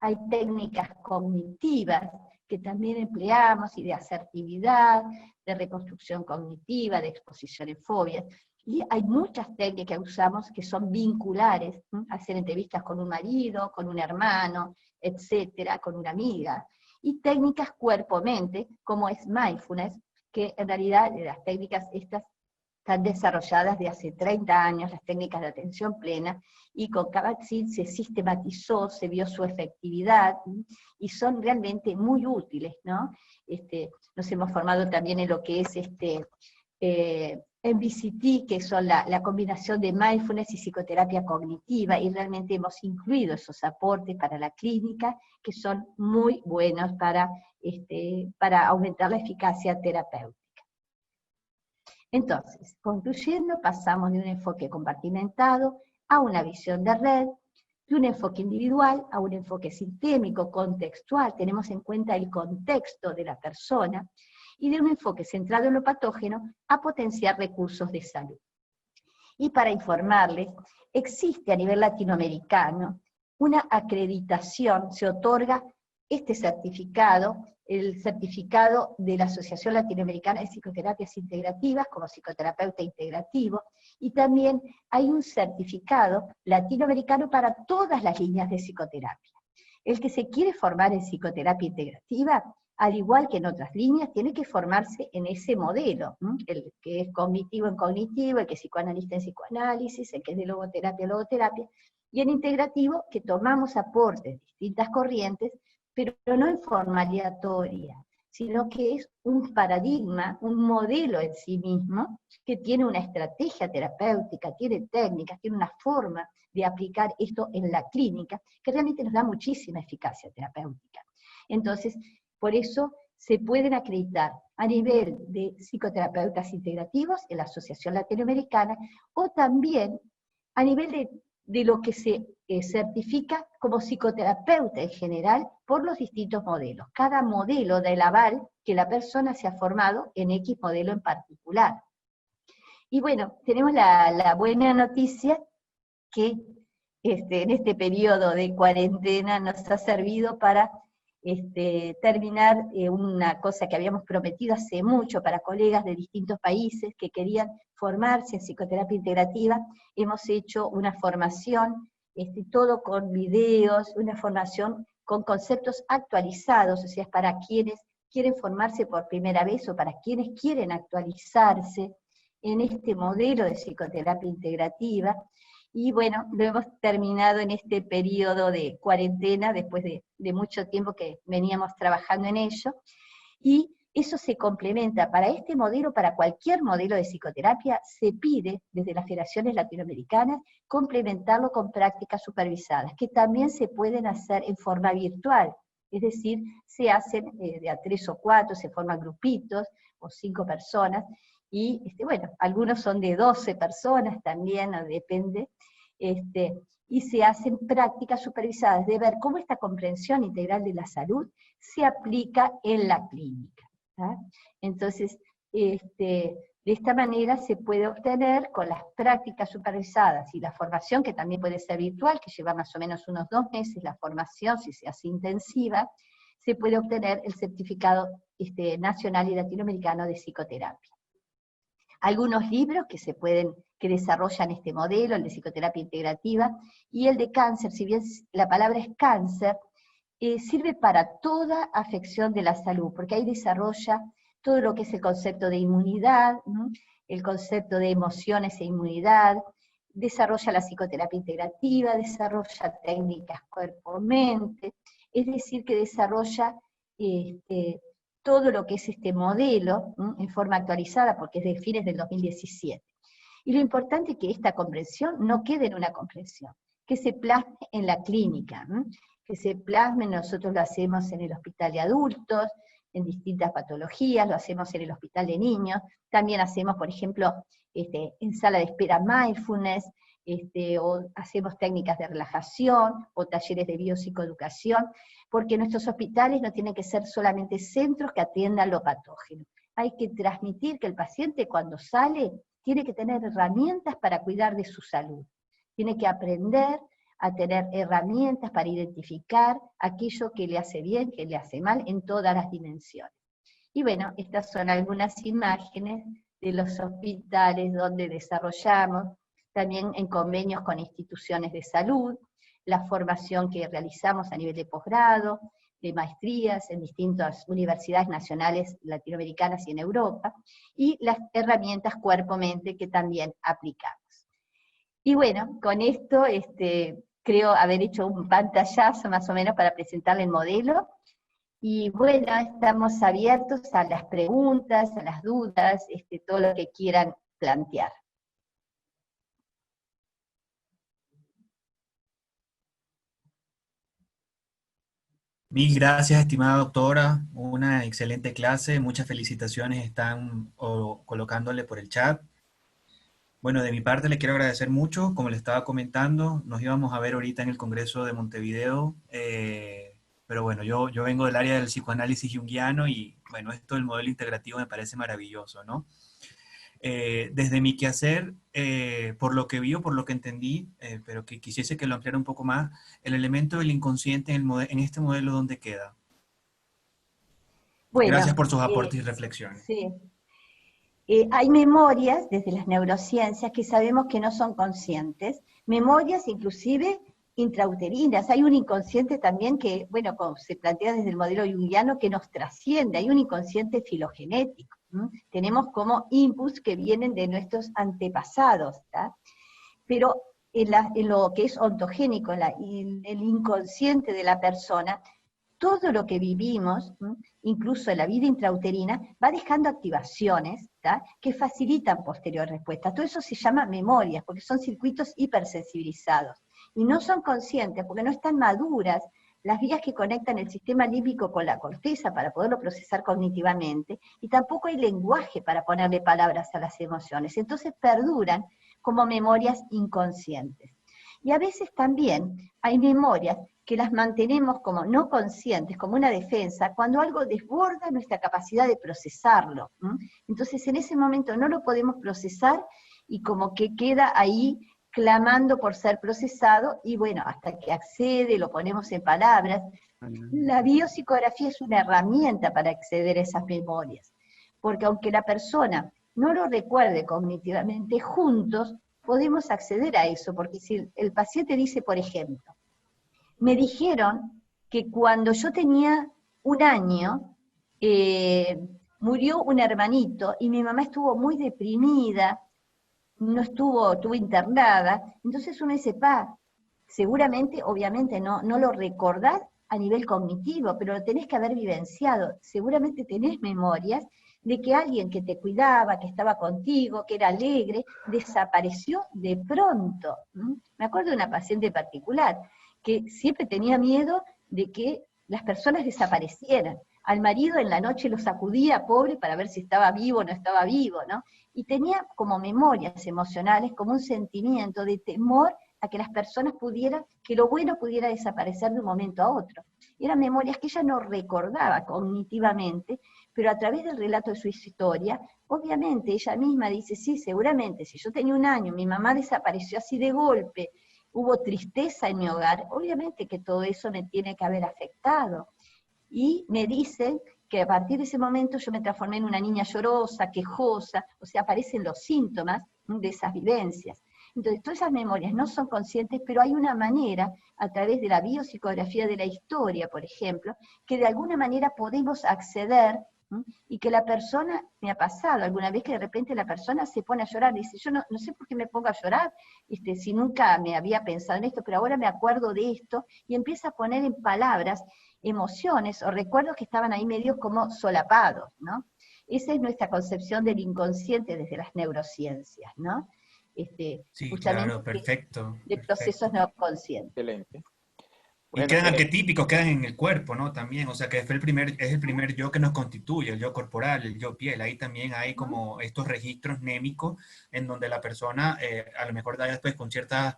Hay técnicas cognitivas que también empleamos, y de asertividad, de reconstrucción cognitiva, de exposición en fobias, y hay muchas técnicas que usamos que son vinculares, hacer entrevistas con un marido, con un hermano, etcétera, con una amiga, y técnicas cuerpo-mente, como es mindfulness, que en realidad las técnicas estas están desarrolladas de hace 30 años, las técnicas de atención plena, y con Kabat-Zinn se sistematizó, se vio su efectividad, y son realmente muy útiles, ¿no? Nos hemos formado también en lo que es MBCT, que son la combinación de mindfulness y psicoterapia cognitiva, y realmente hemos incluido esos aportes para la clínica, que son muy buenos para aumentar la eficacia terapéutica. Entonces, concluyendo, pasamos de un enfoque compartimentado a una visión de red, de un enfoque individual a un enfoque sistémico, contextual, tenemos en cuenta el contexto de la persona, y de un enfoque centrado en lo patógeno a potenciar recursos de salud. Y para informarles, existe a nivel latinoamericano una acreditación, se otorga este certificado, el certificado de la Asociación Latinoamericana de Psicoterapias Integrativas como psicoterapeuta integrativo, y también hay un certificado latinoamericano para todas las líneas de psicoterapia. El que se quiere formar en psicoterapia integrativa, al igual que en otras líneas, tiene que formarse en ese modelo, el que es cognitivo en cognitivo, el que es psicoanalista en psicoanálisis, el que es de logoterapia en logoterapia, y en integrativo, que tomamos aportes de distintas corrientes, pero no en forma aleatoria, sino que es un paradigma, un modelo en sí mismo, que tiene una estrategia terapéutica, tiene técnicas, tiene una forma de aplicar esto en la clínica, que realmente nos da muchísima eficacia terapéutica. Entonces, por eso se pueden acreditar a nivel de psicoterapeutas integrativos en la Asociación Latinoamericana, o también a nivel de lo que se certifica como psicoterapeuta en general por los distintos modelos. Cada modelo da el aval que la persona se ha formado en X modelo en particular. Y bueno, tenemos la buena noticia que en este periodo de cuarentena nos ha servido para terminar una cosa que habíamos prometido hace mucho para colegas de distintos países que querían formarse en psicoterapia integrativa. Hemos hecho una formación, todo con videos, una formación con conceptos actualizados, o sea, es para quienes quieren formarse por primera vez o para quienes quieren actualizarse en este modelo de psicoterapia integrativa. Y bueno, lo hemos terminado en este periodo de cuarentena, después de mucho tiempo que veníamos trabajando en ello, y eso se complementa para este modelo, para cualquier modelo de psicoterapia, se pide desde las federaciones latinoamericanas complementarlo con prácticas supervisadas, que también se pueden hacer en forma virtual, Es decir, se hacen de a 3 o 4, se forman grupitos, o 5 personas, y bueno, algunos son de 12 personas también, depende, y se hacen prácticas supervisadas de ver cómo esta comprensión integral de la salud se aplica en la clínica. ¿tá? Entonces, de esta manera se puede obtener con las prácticas supervisadas y la formación, que también puede ser virtual, que lleva más o menos unos 2 meses, la formación, si se hace intensiva, se puede obtener el certificado nacional y latinoamericano de psicoterapia. Algunos libros que desarrollan este modelo, el de psicoterapia integrativa, y el de cáncer, si bien la palabra es cáncer, sirve para toda afección de la salud, porque ahí desarrolla todo lo que es el concepto de inmunidad, ¿no? El concepto de emociones e inmunidad, desarrolla la psicoterapia integrativa, desarrolla técnicas cuerpo-mente, es decir, que desarrolla todo lo que es este modelo, ¿no? En forma actualizada, porque es de fines del 2017. Y lo importante es que esta comprensión no quede en una comprensión, que se plasme en la clínica, ¿no? Que se plasme, nosotros lo hacemos en el hospital de adultos, en distintas patologías, lo hacemos en el hospital de niños, también hacemos, por ejemplo, en sala de espera mindfulness, o hacemos técnicas de relajación, o talleres de biopsicoeducación, porque nuestros hospitales no tienen que ser solamente centros que atiendan lo patógeno. Hay que transmitir que el paciente cuando sale tiene que tener herramientas para cuidar de su salud. Tiene que aprender a tener herramientas para identificar aquello que le hace bien, que le hace mal, en todas las dimensiones. Y bueno, estas son algunas imágenes de los hospitales donde desarrollamos, también en convenios con instituciones de salud, la formación que realizamos a nivel de posgrado, de maestrías en distintas universidades nacionales latinoamericanas y en Europa, y las herramientas cuerpo-mente que también aplicamos. Y bueno, con esto creo haber hecho un pantallazo más o menos para presentarle el modelo, y bueno, estamos abiertos a las preguntas, a las dudas, todo lo que quieran plantear. Mil gracias, estimada doctora. Una excelente clase. Muchas felicitaciones están colocándole por el chat. Bueno, de mi parte le quiero agradecer mucho. Como le estaba comentando, nos íbamos a ver ahorita en el Congreso de Montevideo. Pero bueno, yo vengo del área del psicoanálisis junguiano y bueno, esto del modelo integrativo me parece maravilloso, ¿no? Desde mi quehacer, por lo que vi o por lo que entendí, pero que quisiese que lo ampliara un poco más, el elemento del inconsciente en este modelo, ¿dónde queda? Bueno, Gracias por sus aportes y reflexiones. sí. Hay memorias desde las neurociencias que sabemos que no son conscientes, memorias inclusive intrauterinas. Hay un inconsciente también que, bueno, como se plantea desde el modelo junguiano, que nos trasciende, hay un inconsciente filogenético. Tenemos como inputs que vienen de nuestros antepasados, ¿tá? Pero en lo que es ontogénico, el inconsciente de la persona, todo lo que vivimos, incluso en la vida intrauterina, va dejando activaciones, ¿tá? Que facilitan posterior respuesta. Todo eso se llama memorias, porque son circuitos hipersensibilizados. Y no son conscientes, porque no están maduras las vías que conectan el sistema límbico con la corteza para poderlo procesar cognitivamente, y tampoco hay lenguaje para ponerle palabras a las emociones. Entonces perduran como memorias inconscientes. Y a veces también hay memorias que las mantenemos como no conscientes, como una defensa, cuando algo desborda nuestra capacidad de procesarlo. Entonces en ese momento no lo podemos procesar y como que queda ahí clamando por ser procesado, y bueno, hasta que accede, lo ponemos en palabras. La biopsicografía es una herramienta para acceder a esas memorias, porque aunque la persona no lo recuerde cognitivamente, juntos podemos acceder a eso, porque si el paciente dice, por ejemplo, me dijeron que cuando yo tenía 1 año, murió un hermanito, y mi mamá estuvo muy deprimida, estuvo internada, entonces uno dice, seguramente, obviamente no lo recordás a nivel cognitivo, pero lo tenés que haber vivenciado, seguramente tenés memorias de que alguien que te cuidaba, que estaba contigo, que era alegre, desapareció de pronto. Me acuerdo de una paciente particular, que siempre tenía miedo de que las personas desaparecieran. Al marido en la noche lo sacudía, pobre, para ver si estaba vivo o no estaba vivo, ¿no? Y tenía como memorias emocionales, como un sentimiento de temor a que las personas pudieran, que lo bueno pudiera desaparecer de un momento a otro. Eran memorias que ella no recordaba cognitivamente, pero a través del relato de su historia, obviamente ella misma dice, sí, seguramente, si yo tenía 1 año, mi mamá desapareció así de golpe, hubo tristeza en mi hogar, obviamente que todo eso me tiene que haber afectado. Y me dicen que a partir de ese momento yo me transformé en una niña llorosa, quejosa, o sea, aparecen los síntomas de esas vivencias. Entonces, todas esas memorias no son conscientes, pero hay una manera, a través de la biopsicografía de la historia, por ejemplo, que de alguna manera podemos acceder, y que la persona, me ha pasado alguna vez que de repente la persona se pone a llorar, dice, yo no sé por qué me pongo a llorar, si nunca me había pensado en esto, pero ahora me acuerdo de esto, y empieza a poner en palabras emociones o recuerdos que estaban ahí medios como solapados, ¿no? Esa es nuestra concepción del inconsciente desde las neurociencias, ¿no? Sí, Justamente claro, perfecto, de procesos perfecto. no conscientes. Excelente. Y Bueno, quedan arquetípicos, quedan en el cuerpo, ¿no? También, o sea, que es el primer yo que nos constituye, el yo corporal, el yo piel. Ahí también hay como estos registros némicos en donde la persona, a lo mejor después con ciertas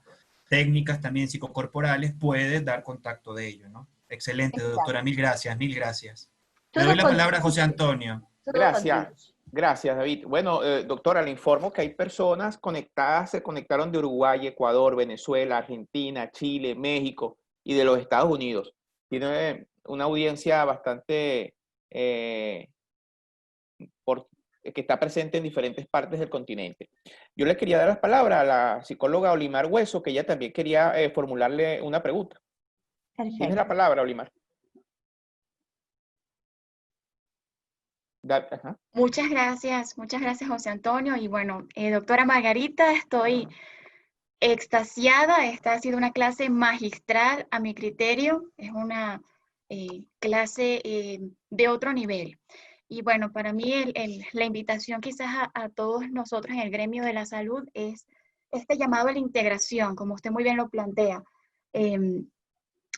técnicas también psicocorporales, puede dar contacto de ello, ¿no? Excelente, doctora, Exacto. mil gracias, mil gracias. Le doy Todo la palabra a José contribuye, Antonio. todo gracias. contribuye. Gracias, David. Bueno, doctora, le informo que hay personas conectadas, se conectaron de Uruguay, Ecuador, Venezuela, Argentina, Chile, México y de los Estados Unidos. Tiene una audiencia bastante que está presente en diferentes partes del continente. Yo le quería dar las palabras a la psicóloga Olimar Hueso, que ella también quería formularle una pregunta. Tienes la Perfecto. palabra, Olimar. Ajá. Muchas gracias José Antonio. Y bueno, doctora Margarita, estoy extasiada. Esta ha sido una clase magistral a mi criterio. Es una clase de otro nivel. Y bueno, para mí la invitación quizás a todos nosotros en el gremio de la salud es este llamado a la integración, como usted muy bien lo plantea.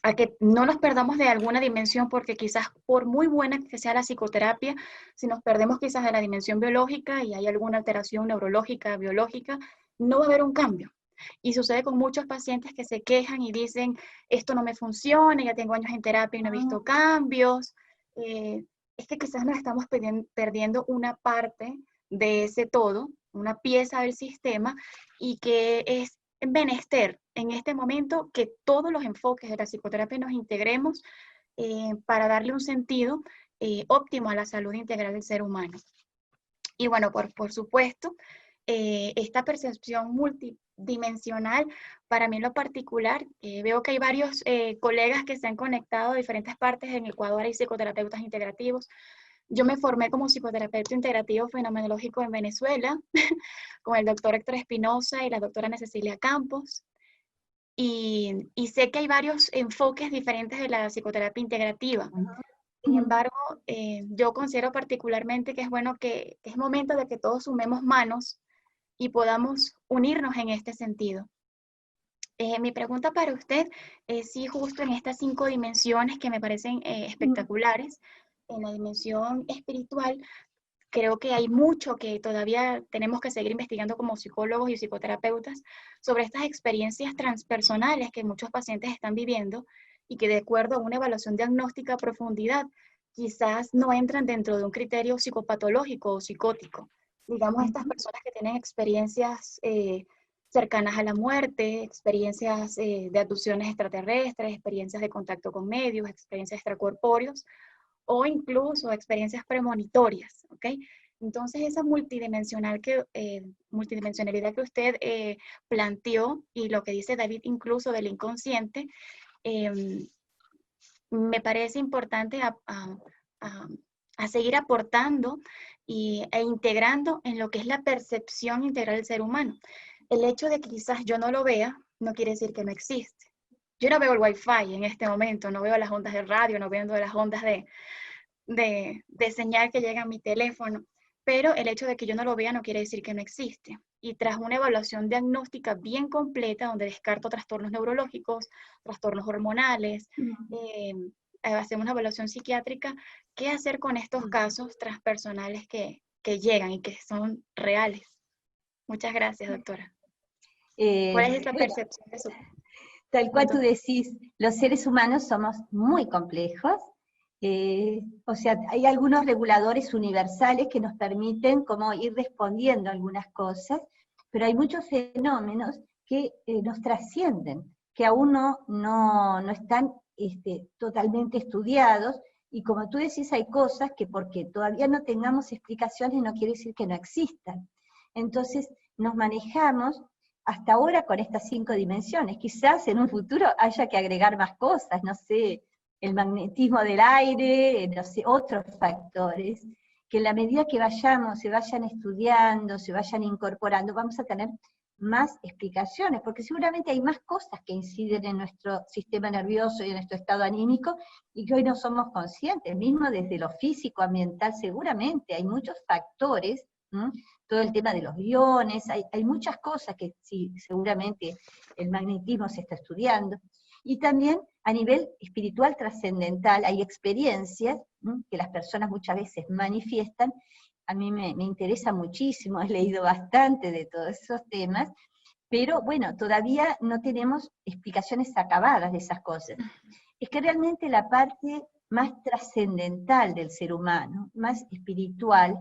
A que no nos perdamos de alguna dimensión, porque quizás por muy buena que sea la psicoterapia, si nos perdemos quizás de la dimensión biológica y hay alguna alteración neurológica, biológica, no va a haber un cambio. Y sucede con muchos pacientes que se quejan y dicen, esto no me funciona, ya tengo años en terapia y no he visto cambios. Es que quizás nos estamos perdiendo una parte de ese todo, una pieza del sistema, y que es menester en este momento que todos los enfoques de la psicoterapia nos integremos para darle un sentido óptimo a la salud integral del ser humano. Y bueno, por supuesto, esta percepción multidimensional, para mí en lo particular, veo que hay varios colegas que se han conectado de diferentes partes. En Ecuador hay psicoterapeutas integrativos. Yo me formé como psicoterapeuta integrativo fenomenológico en Venezuela, con el doctor Héctor Espinosa y la doctora Ana Cecilia Campos. Y sé que hay varios enfoques diferentes de la psicoterapia integrativa. Sin embargo, yo considero particularmente que es bueno que es momento de que todos sumemos manos y podamos unirnos en este sentido. Mi pregunta para usted es si justo en estas 5 dimensiones que me parecen espectaculares, en la dimensión espiritual, creo que hay mucho que todavía tenemos que seguir investigando como psicólogos y psicoterapeutas sobre estas experiencias transpersonales que muchos pacientes están viviendo y que de acuerdo a una evaluación diagnóstica a profundidad quizás no entran dentro de un criterio psicopatológico o psicótico. Digamos, estas personas que tienen experiencias cercanas a la muerte, experiencias de abducciones extraterrestres, experiencias de contacto con medios, experiencias extracorpóreos, o incluso experiencias premonitorias, ¿ok? Entonces esa multidimensionalidad que usted planteó y lo que dice David incluso del inconsciente, me parece importante a seguir aportando e integrando en lo que es la percepción integral del ser humano. El hecho de que quizás yo no lo vea no quiere decir que no existe. Yo no veo el Wi-Fi en este momento, no veo las ondas de radio, no veo las ondas de señal que llega a mi teléfono, pero el hecho de que yo no lo vea no quiere decir que no existe. Y tras una evaluación diagnóstica bien completa, donde descarto trastornos neurológicos, trastornos hormonales, hacemos una evaluación psiquiátrica, ¿qué hacer con estos casos transpersonales que llegan y que son reales? Muchas gracias, doctora. ¿Cuál es esa Bueno, percepción de su tal cual tú punto? decís, los seres humanos somos muy complejos, o sea, hay algunos reguladores universales que nos permiten como ir respondiendo a algunas cosas, pero hay muchos fenómenos que nos trascienden, que aún no están totalmente estudiados, y como tú decís, hay cosas que porque todavía no tengamos explicaciones no quiere decir que no existan. Entonces, nos manejamos hasta ahora con estas 5 dimensiones. Quizás en un futuro haya que agregar más cosas, no sé, el magnetismo del aire, no sé, otros factores, que en la medida que se vayan estudiando, se vayan incorporando, vamos a tener más explicaciones, porque seguramente hay más cosas que inciden en nuestro sistema nervioso y en nuestro estado anímico, y que hoy no somos conscientes, mismo desde lo físico, ambiental, seguramente hay muchos factores, ¿m? Todo el tema de los iones, hay muchas cosas que sí, seguramente el magnetismo se está estudiando, y también a nivel espiritual trascendental hay experiencias que las personas muchas veces manifiestan. A mí me interesa muchísimo, he leído bastante de todos esos temas, pero bueno, todavía no tenemos explicaciones acabadas de esas cosas. Es que realmente la parte más trascendental del ser humano, más espiritual,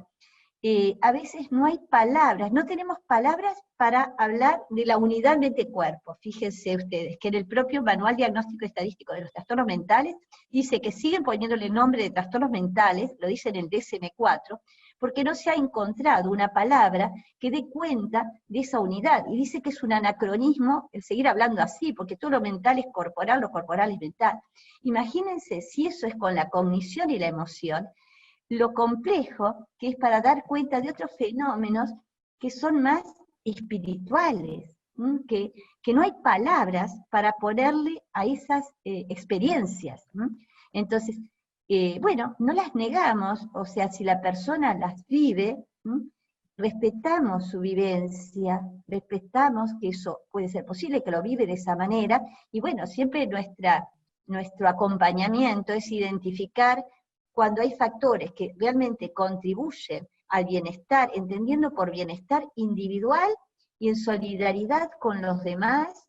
a veces no hay palabras, no tenemos palabras para hablar de la unidad mente-cuerpo. Fíjense ustedes que en el propio Manual Diagnóstico Estadístico de los Trastornos Mentales dice que siguen poniéndole nombre de trastornos mentales, lo dice en el DSM-4, porque no se ha encontrado una palabra que dé cuenta de esa unidad, y dice que es un anacronismo el seguir hablando así, porque todo lo mental es corporal, lo corporal es mental. Imagínense si eso es con la cognición y la emoción, lo complejo que es para dar cuenta de otros fenómenos que son más espirituales, que no hay palabras para ponerle a esas experiencias. Entonces, bueno, no las negamos, o sea, si la persona las vive, respetamos su vivencia, respetamos que eso puede ser posible, que lo vive de esa manera, y bueno, siempre nuestro acompañamiento es identificar cuando hay factores que realmente contribuyen al bienestar, entendiendo por bienestar individual y en solidaridad con los demás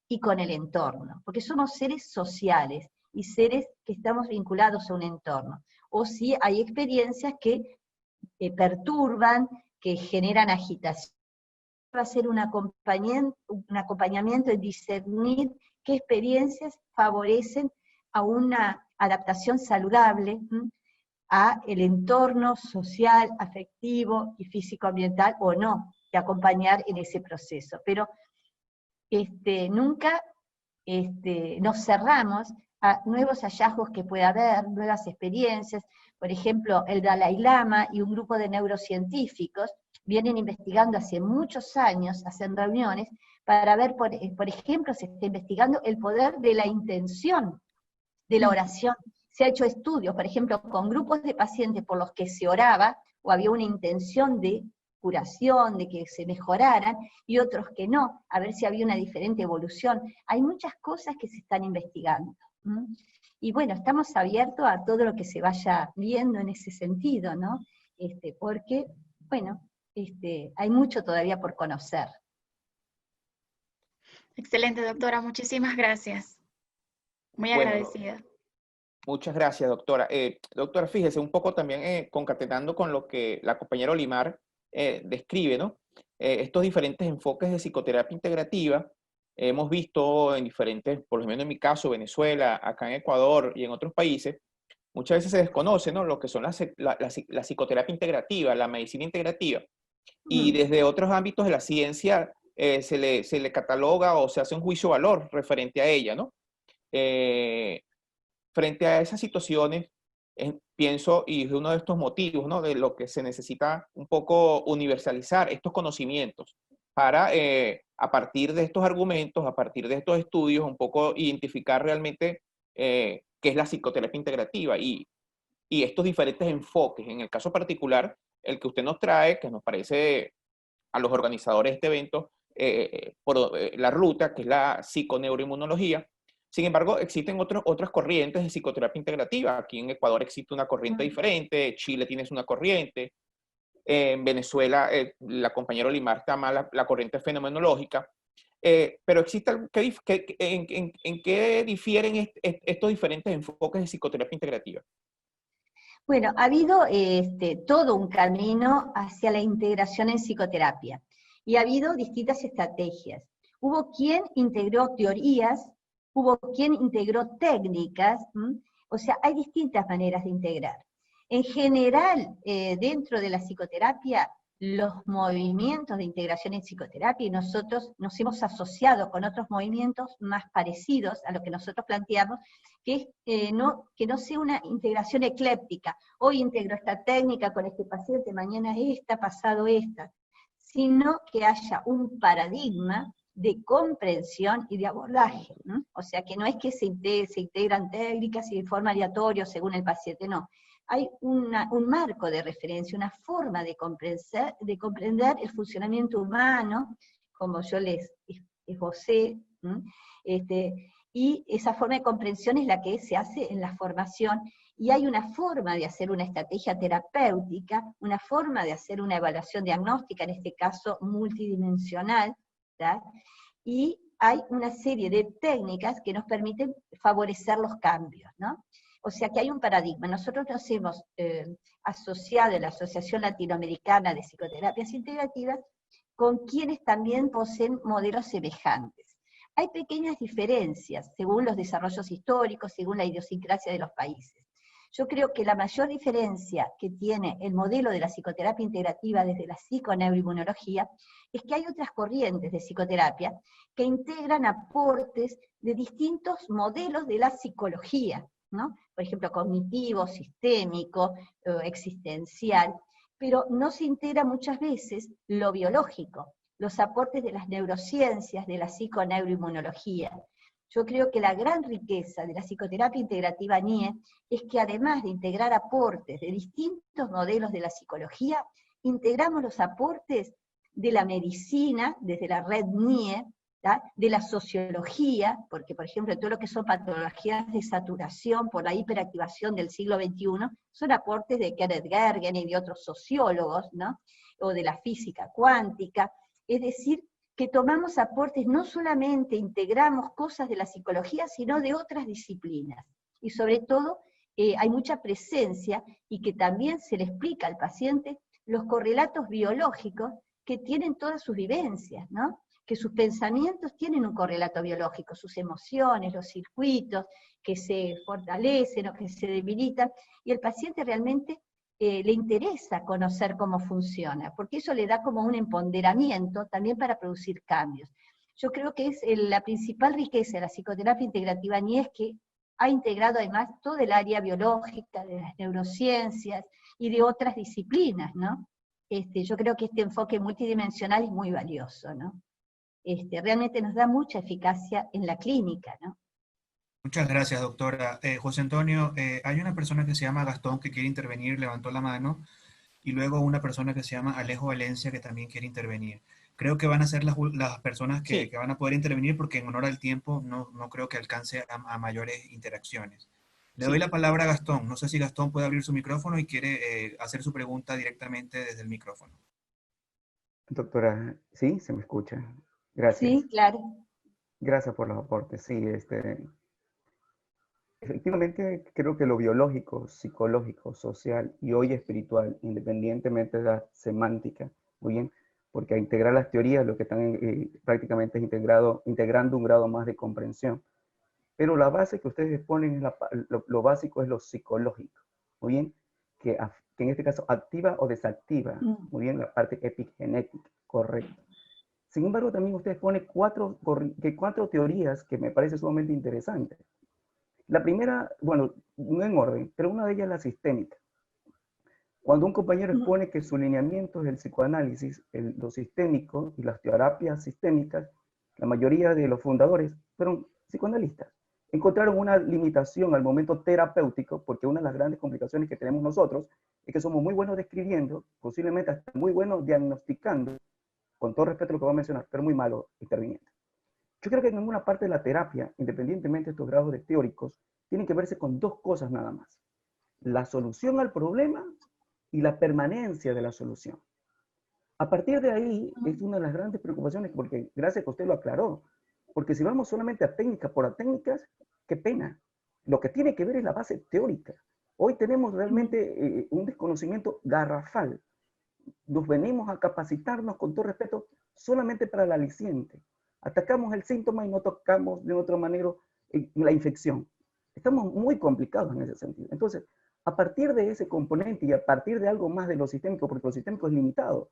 y con el entorno, porque somos seres sociales y seres que estamos vinculados a un entorno. O si hay experiencias que perturban, que generan agitación, va a ser un acompañamiento en discernir qué experiencias favorecen a una adaptación saludable a el entorno social, afectivo y físico-ambiental, o no, de acompañar en ese proceso. Pero nunca nos cerramos a nuevos hallazgos que pueda haber, nuevas experiencias. Por ejemplo, el Dalai Lama y un grupo de neurocientíficos vienen investigando hace muchos años, hacen reuniones, para ver, por ejemplo, se está investigando el poder de la intención de la oración. Se ha hecho estudios, por ejemplo, con grupos de pacientes por los que se oraba, o había una intención de curación, de que se mejoraran, y otros que no, a ver si había una diferente evolución. Hay muchas cosas que se están investigando. Y bueno, estamos abiertos a todo lo que se vaya viendo en ese sentido, ¿no? Porque, bueno, hay mucho todavía por conocer. Excelente, doctora. Muchísimas gracias. Muy Bueno, agradecida. muchas gracias, doctora. Doctora, fíjese, un poco también concatenando con lo que la compañera Olimar describe, ¿no? Estos diferentes enfoques de psicoterapia integrativa, hemos visto en diferentes, por lo menos en mi caso, Venezuela, acá en Ecuador y en otros países, muchas veces se desconoce, ¿no?, lo que son la psicoterapia integrativa, la medicina integrativa. Y desde otros ámbitos de la ciencia se le cataloga o se hace un juicio de valor referente a ella, ¿no? Frente a esas situaciones, pienso, y es uno de estos motivos, ¿no?, de lo que se necesita un poco universalizar estos conocimientos para, a partir de estos argumentos, a partir de estos estudios, un poco identificar realmente qué es la psicoterapia integrativa y estos diferentes enfoques. En el caso particular, el que usted nos trae, que nos parece a los organizadores de este evento, por la ruta, que es la psiconeuroinmunología, Sin embargo, existen otras corrientes de psicoterapia integrativa. Aquí en Ecuador existe una corriente diferente, Chile tiene una corriente, en Venezuela la compañera Olimar llama la corriente fenomenológica. Pero existe ¿en qué difieren estos diferentes enfoques de psicoterapia integrativa? Bueno, ha habido todo un camino hacia la integración en psicoterapia y ha habido distintas estrategias. Hubo quien integró teorías, hubo quien integró técnicas, o sea, hay distintas maneras de integrar. En general, dentro de la psicoterapia, los movimientos de integración en psicoterapia, y nosotros nos hemos asociado con otros movimientos más parecidos a lo que nosotros planteamos, que no sea una integración ecléptica. Hoy integro esta técnica con este paciente, mañana esta, pasado esta, sino que haya un paradigma de comprensión y de abordaje, ¿no? O sea, que no es que se integran técnicas y de forma aleatoria según el paciente, no. Hay un marco de referencia, una forma de comprender el funcionamiento humano, como yo les esbocé, y esa forma de comprensión es la que se hace en la formación, y hay una forma de hacer una estrategia terapéutica, una forma de hacer una evaluación diagnóstica, en este caso multidimensional, ¿tá? Y hay una serie de técnicas que nos permiten favorecer los cambios, ¿no? O sea que hay un paradigma. Nosotros nos hemos asociado a la Asociación Latinoamericana de Psicoterapias Integrativas con quienes también poseen modelos semejantes. Hay pequeñas diferencias según los desarrollos históricos, según la idiosincrasia de los países. Yo creo que la mayor diferencia que tiene el modelo de la psicoterapia integrativa desde la psiconeuroinmunología es que hay otras corrientes de psicoterapia que integran aportes de distintos modelos de la psicología, ¿no? Por ejemplo, cognitivo, sistémico, existencial, pero no se integra muchas veces lo biológico, los aportes de las neurociencias, de la psiconeuroinmunología. Yo creo que la gran riqueza de la psicoterapia integrativa NIE es que además de integrar aportes de distintos modelos de la psicología, integramos los aportes de la medicina, desde la red NIE, ¿tá? De la sociología, porque por ejemplo todo lo que son patologías de saturación por la hiperactivación del siglo XXI, son aportes de Kenneth Gergen y de otros sociólogos, ¿no? O de la física cuántica, es decir, que tomamos aportes, no solamente integramos cosas de la psicología, sino de otras disciplinas. Y sobre todo, hay mucha presencia, y que también se le explica al paciente los correlatos biológicos que tienen todas sus vivencias, ¿no? Que sus pensamientos tienen un correlato biológico, sus emociones, los circuitos que se fortalecen o que se debilitan, y el paciente realmente le interesa conocer cómo funciona, porque eso le da como un empoderamiento también para producir cambios. Yo creo que es la principal riqueza de la psicoterapia integrativa NIE, es que ha integrado además todo el área biológica, de las neurociencias y de otras disciplinas, ¿no? Yo creo que este enfoque multidimensional es muy valioso, ¿no? Realmente nos da mucha eficacia en la clínica, ¿no? Muchas gracias, doctora. José Antonio, hay una persona que se llama Gastón que quiere intervenir, levantó la mano, y luego una persona que se llama Alejo Valencia que también quiere intervenir. Creo que van a ser las personas que van a poder intervenir, porque en honor al tiempo no creo que alcance a mayores interacciones. Le doy la palabra a Gastón. No sé si Gastón puede abrir su micrófono y quiere hacer su pregunta directamente desde el micrófono. Doctora, sí, se me escucha. Gracias. Sí, claro. Gracias por los aportes. Sí, efectivamente creo que lo biológico, psicológico, social y hoy espiritual, independientemente de la semántica, muy bien, porque a integrar las teorías lo que están prácticamente es integrando un grado más de comprensión. Pero la base que ustedes ponen, lo básico es lo psicológico, muy bien, que en este caso activa o desactiva, muy bien, la parte epigenética, correcto. Sin embargo, también ustedes ponen cuatro teorías que me parece sumamente interesante. La primera, bueno, no en orden, pero una de ellas es la sistémica. Cuando un compañero expone que su lineamiento es el psicoanálisis, lo sistémico y las terapias sistémicas, la mayoría de los fundadores fueron psicoanalistas. Encontraron una limitación al momento terapéutico, porque una de las grandes complicaciones que tenemos nosotros es que somos muy buenos describiendo, posiblemente hasta muy buenos diagnosticando, con todo respeto a lo que voy a mencionar, pero muy malos interviniendo. Yo creo que en ninguna parte de la terapia, independientemente de estos grados de teóricos, tienen que verse con dos cosas nada más: la solución al problema y la permanencia de la solución. A partir de ahí es una de las grandes preocupaciones, porque gracias a que usted lo aclaró, porque si vamos solamente a técnicas por a técnicas, qué pena. Lo que tiene que ver es la base teórica. Hoy tenemos realmente un desconocimiento garrafal. Nos venimos a capacitarnos, con todo respeto, solamente para el aliciente. Atacamos el síntoma y no tocamos de otra manera la infección. Estamos muy complicados en ese sentido. Entonces, a partir de ese componente y a partir de algo más de lo sistémico, porque lo sistémico es limitado,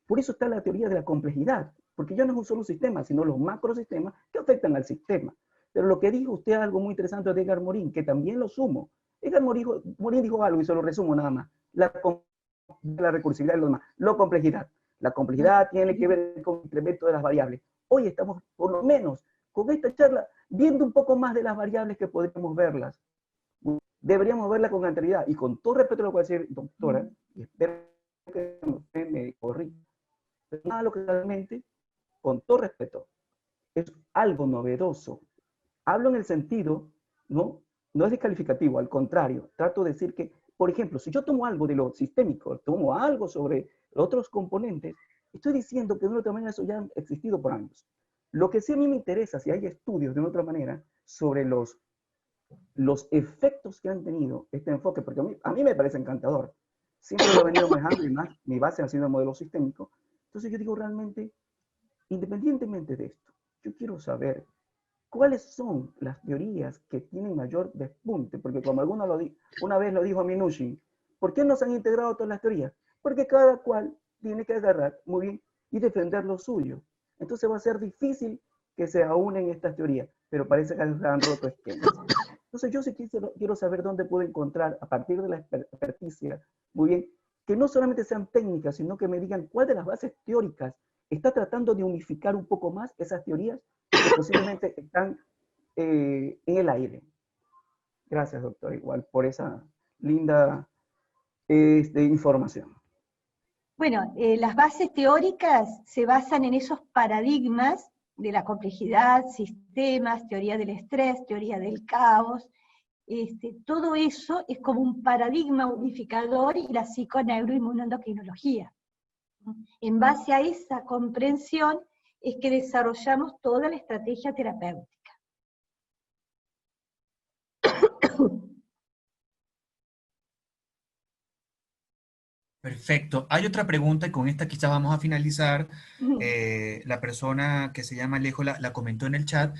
por eso está la teoría de la complejidad, porque ya no es un solo sistema, sino los macrosistemas que afectan al sistema. Pero lo que dijo usted es algo muy interesante de Edgar Morin, que también lo sumo. Edgar Morin dijo algo, y se lo resumo nada más: la recursividad y lo demás. La complejidad tiene que ver con el incremento de las variables. Hoy estamos, por lo menos, con esta charla, viendo un poco más de las variables que podríamos verlas. Deberíamos verla con anterioridad. Y con todo respeto a lo que va a decir doctora, y espero que usted me corrija, pero nada, lo que realmente, con todo respeto, es algo novedoso. Hablo en el sentido, no es descalificativo, al contrario, trato de decir que, por ejemplo, si yo tomo algo de lo sistémico, tomo algo sobre otros componentes, estoy diciendo que de una otra manera eso ya ha existido por años. Lo que sí a mí me interesa, si hay estudios de una otra manera sobre los efectos que han tenido este enfoque, porque a mí me parece encantador. Siempre lo he venido manejando y más, mi base ha sido el modelo sistémico. Entonces yo digo realmente, independientemente de esto, yo quiero saber cuáles son las teorías que tienen mayor despunte, porque como una vez lo dijo Minuchin, ¿por qué no se han integrado todas las teorías? Porque cada cual tiene que agarrar muy bien y defender lo suyo. Entonces va a ser difícil que se aúnen estas teorías, pero parece que se han roto esquemas. Entonces yo sí quiero saber dónde puedo encontrar, a partir de la experticia, muy bien, que no solamente sean técnicas, sino que me digan cuál de las bases teóricas está tratando de unificar un poco más esas teorías que posiblemente están en el aire. Gracias, doctor, igual, por esa linda información. Bueno, las bases teóricas se basan en esos paradigmas de la complejidad, sistemas, teoría del estrés, teoría del caos. Todo eso es como un paradigma unificador y la psiconeuroinmunoendocrinología. En base a esa comprensión es que desarrollamos toda la estrategia terapéutica. Perfecto. Hay otra pregunta y con esta quizás vamos a finalizar. La persona que se llama Alejo la comentó en el chat,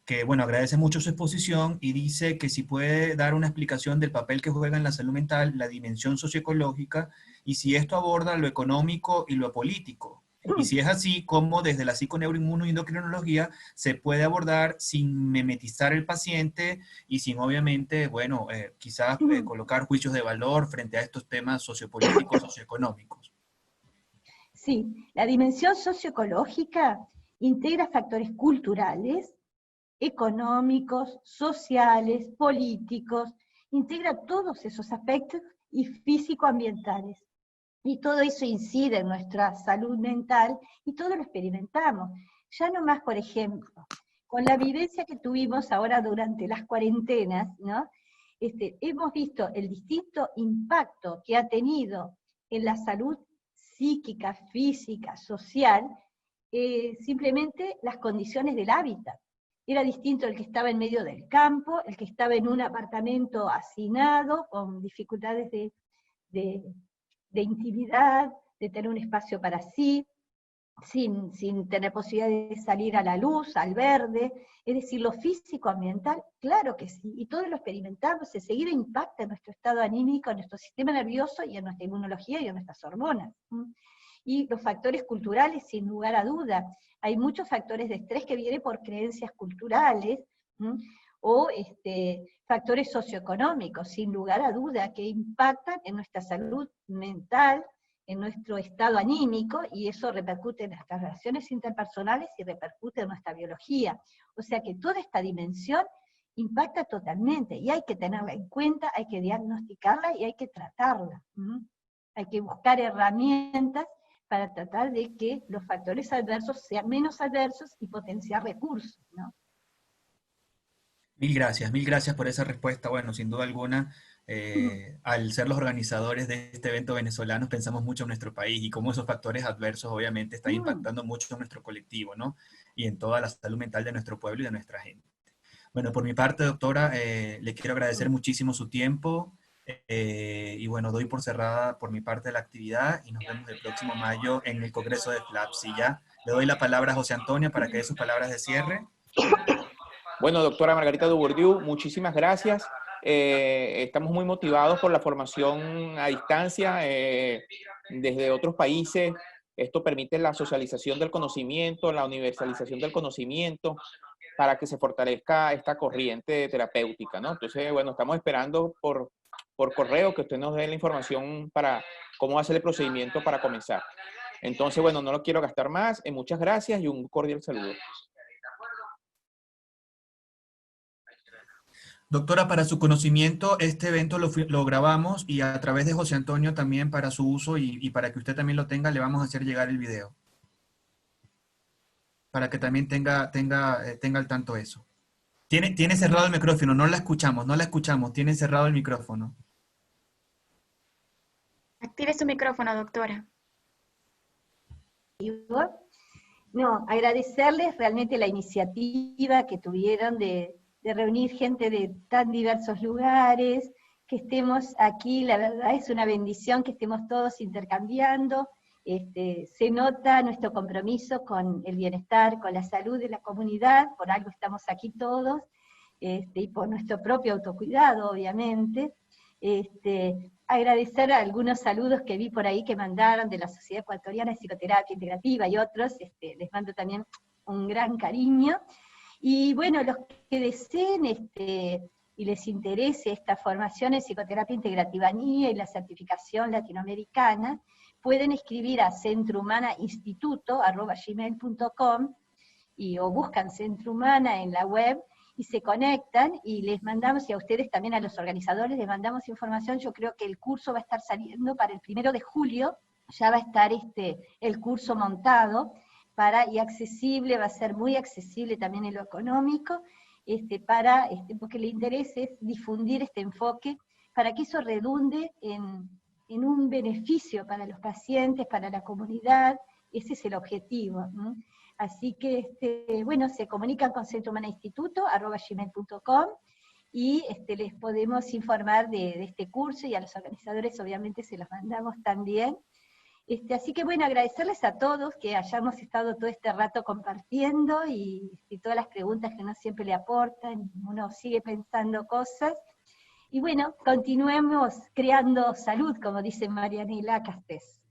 que bueno, agradece mucho su exposición y dice que si puede dar una explicación del papel que juega en la salud mental la dimensión socioecológica y si esto aborda lo económico y lo político. Y si es así, cómo desde la psiconeuroinmunoendocrinología se puede abordar sin memetizar el paciente y sin obviamente, bueno, quizás colocar juicios de valor frente a estos temas sociopolíticos, socioeconómicos. Sí, la dimensión socioecológica integra factores culturales, económicos, sociales, políticos, integra todos esos aspectos y físico-ambientales. Y todo eso incide en nuestra salud mental y todo lo experimentamos. Ya no más, por ejemplo, con la vivencia que tuvimos ahora durante las cuarentenas, ¿no? Hemos visto el distinto impacto que ha tenido en la salud psíquica, física, social, simplemente las condiciones del hábitat. Era distinto el que estaba en medio del campo, el que estaba en un apartamento hacinado, con dificultades de intimidad, de tener un espacio para sí, sin tener posibilidad de salir a la luz, al verde. Es decir, lo físico-ambiental, claro que sí, y todo lo experimentamos, enseguida impacta en nuestro estado anímico, en nuestro sistema nervioso y en nuestra inmunología y en nuestras hormonas. Y los factores culturales, sin lugar a duda. Hay muchos factores de estrés que vienen por creencias culturales, o factores socioeconómicos, sin lugar a duda, que impactan en nuestra salud mental, en nuestro estado anímico, y eso repercute en nuestras relaciones interpersonales y repercute en nuestra biología. O sea que toda esta dimensión impacta totalmente, y hay que tenerla en cuenta, hay que diagnosticarla y hay que tratarla. Hay que buscar herramientas para tratar de que los factores adversos sean menos adversos y potenciar recursos, ¿no? Mil gracias por esa respuesta. Bueno, sin duda alguna, al ser los organizadores de este evento venezolano, pensamos mucho en nuestro país y cómo esos factores adversos obviamente están impactando mucho en nuestro colectivo, ¿no? Y en toda la salud mental de nuestro pueblo y de nuestra gente. Bueno, por mi parte, doctora, le quiero agradecer muchísimo su tiempo y bueno, doy por cerrada por mi parte la actividad y nos vemos el próximo mayo en el Congreso de FLAPSI. Ya le doy la palabra a José Antonio para que dé sus palabras de cierre. Bueno, doctora Margarita Dubourdieu, muchísimas gracias. Estamos muy motivados por la formación a distancia desde otros países. Esto permite la socialización del conocimiento, la universalización del conocimiento, para que se fortalezca esta corriente terapéutica, ¿no? Entonces, bueno, estamos esperando por correo que usted nos dé la información para cómo va a ser el procedimiento para comenzar. Entonces, bueno, no lo quiero gastar más. Muchas gracias y un cordial saludo. Doctora, para su conocimiento, este evento lo grabamos y a través de José Antonio también para su uso y para que usted también lo tenga, le vamos a hacer llegar el video. Para que también tenga al tanto eso. Tiene cerrado el micrófono, no la escuchamos, tiene cerrado el micrófono. Active su micrófono, doctora. No, agradecerles realmente la iniciativa que tuvieron de reunir gente de tan diversos lugares, que estemos aquí, la verdad es una bendición que estemos todos intercambiando, se nota nuestro compromiso con el bienestar, con la salud de la comunidad, por algo estamos aquí todos, y por nuestro propio autocuidado, obviamente. Agradecer a algunos saludos que vi por ahí que mandaron de la Sociedad Ecuatoriana de Psicoterapia Integrativa y otros, les mando también un gran cariño. Y bueno, los que deseen y les interese esta formación en psicoterapia integrativa NIE y la certificación latinoamericana, pueden escribir a centrohumanainstituto@gmail.com o buscan Centro Humana en la web y se conectan y les mandamos, y a ustedes también, a los organizadores, les mandamos información. Yo creo que el curso va a estar saliendo para el 1 de julio, ya va a estar el curso montado, y accesible, va a ser muy accesible también en lo económico, porque el interés es difundir este enfoque, para que eso redunde en un beneficio para los pacientes, para la comunidad. Ese es el objetivo, ¿no? Así que, bueno, se comunican con centrohumanainstituto@gmail.com y les podemos informar de este curso, y a los organizadores obviamente se los mandamos también. Así que bueno, agradecerles a todos que hayamos estado todo este rato compartiendo, y todas las preguntas que uno siempre le aportan, uno sigue pensando cosas, y bueno, continuemos creando salud, como dice Marianela Castés.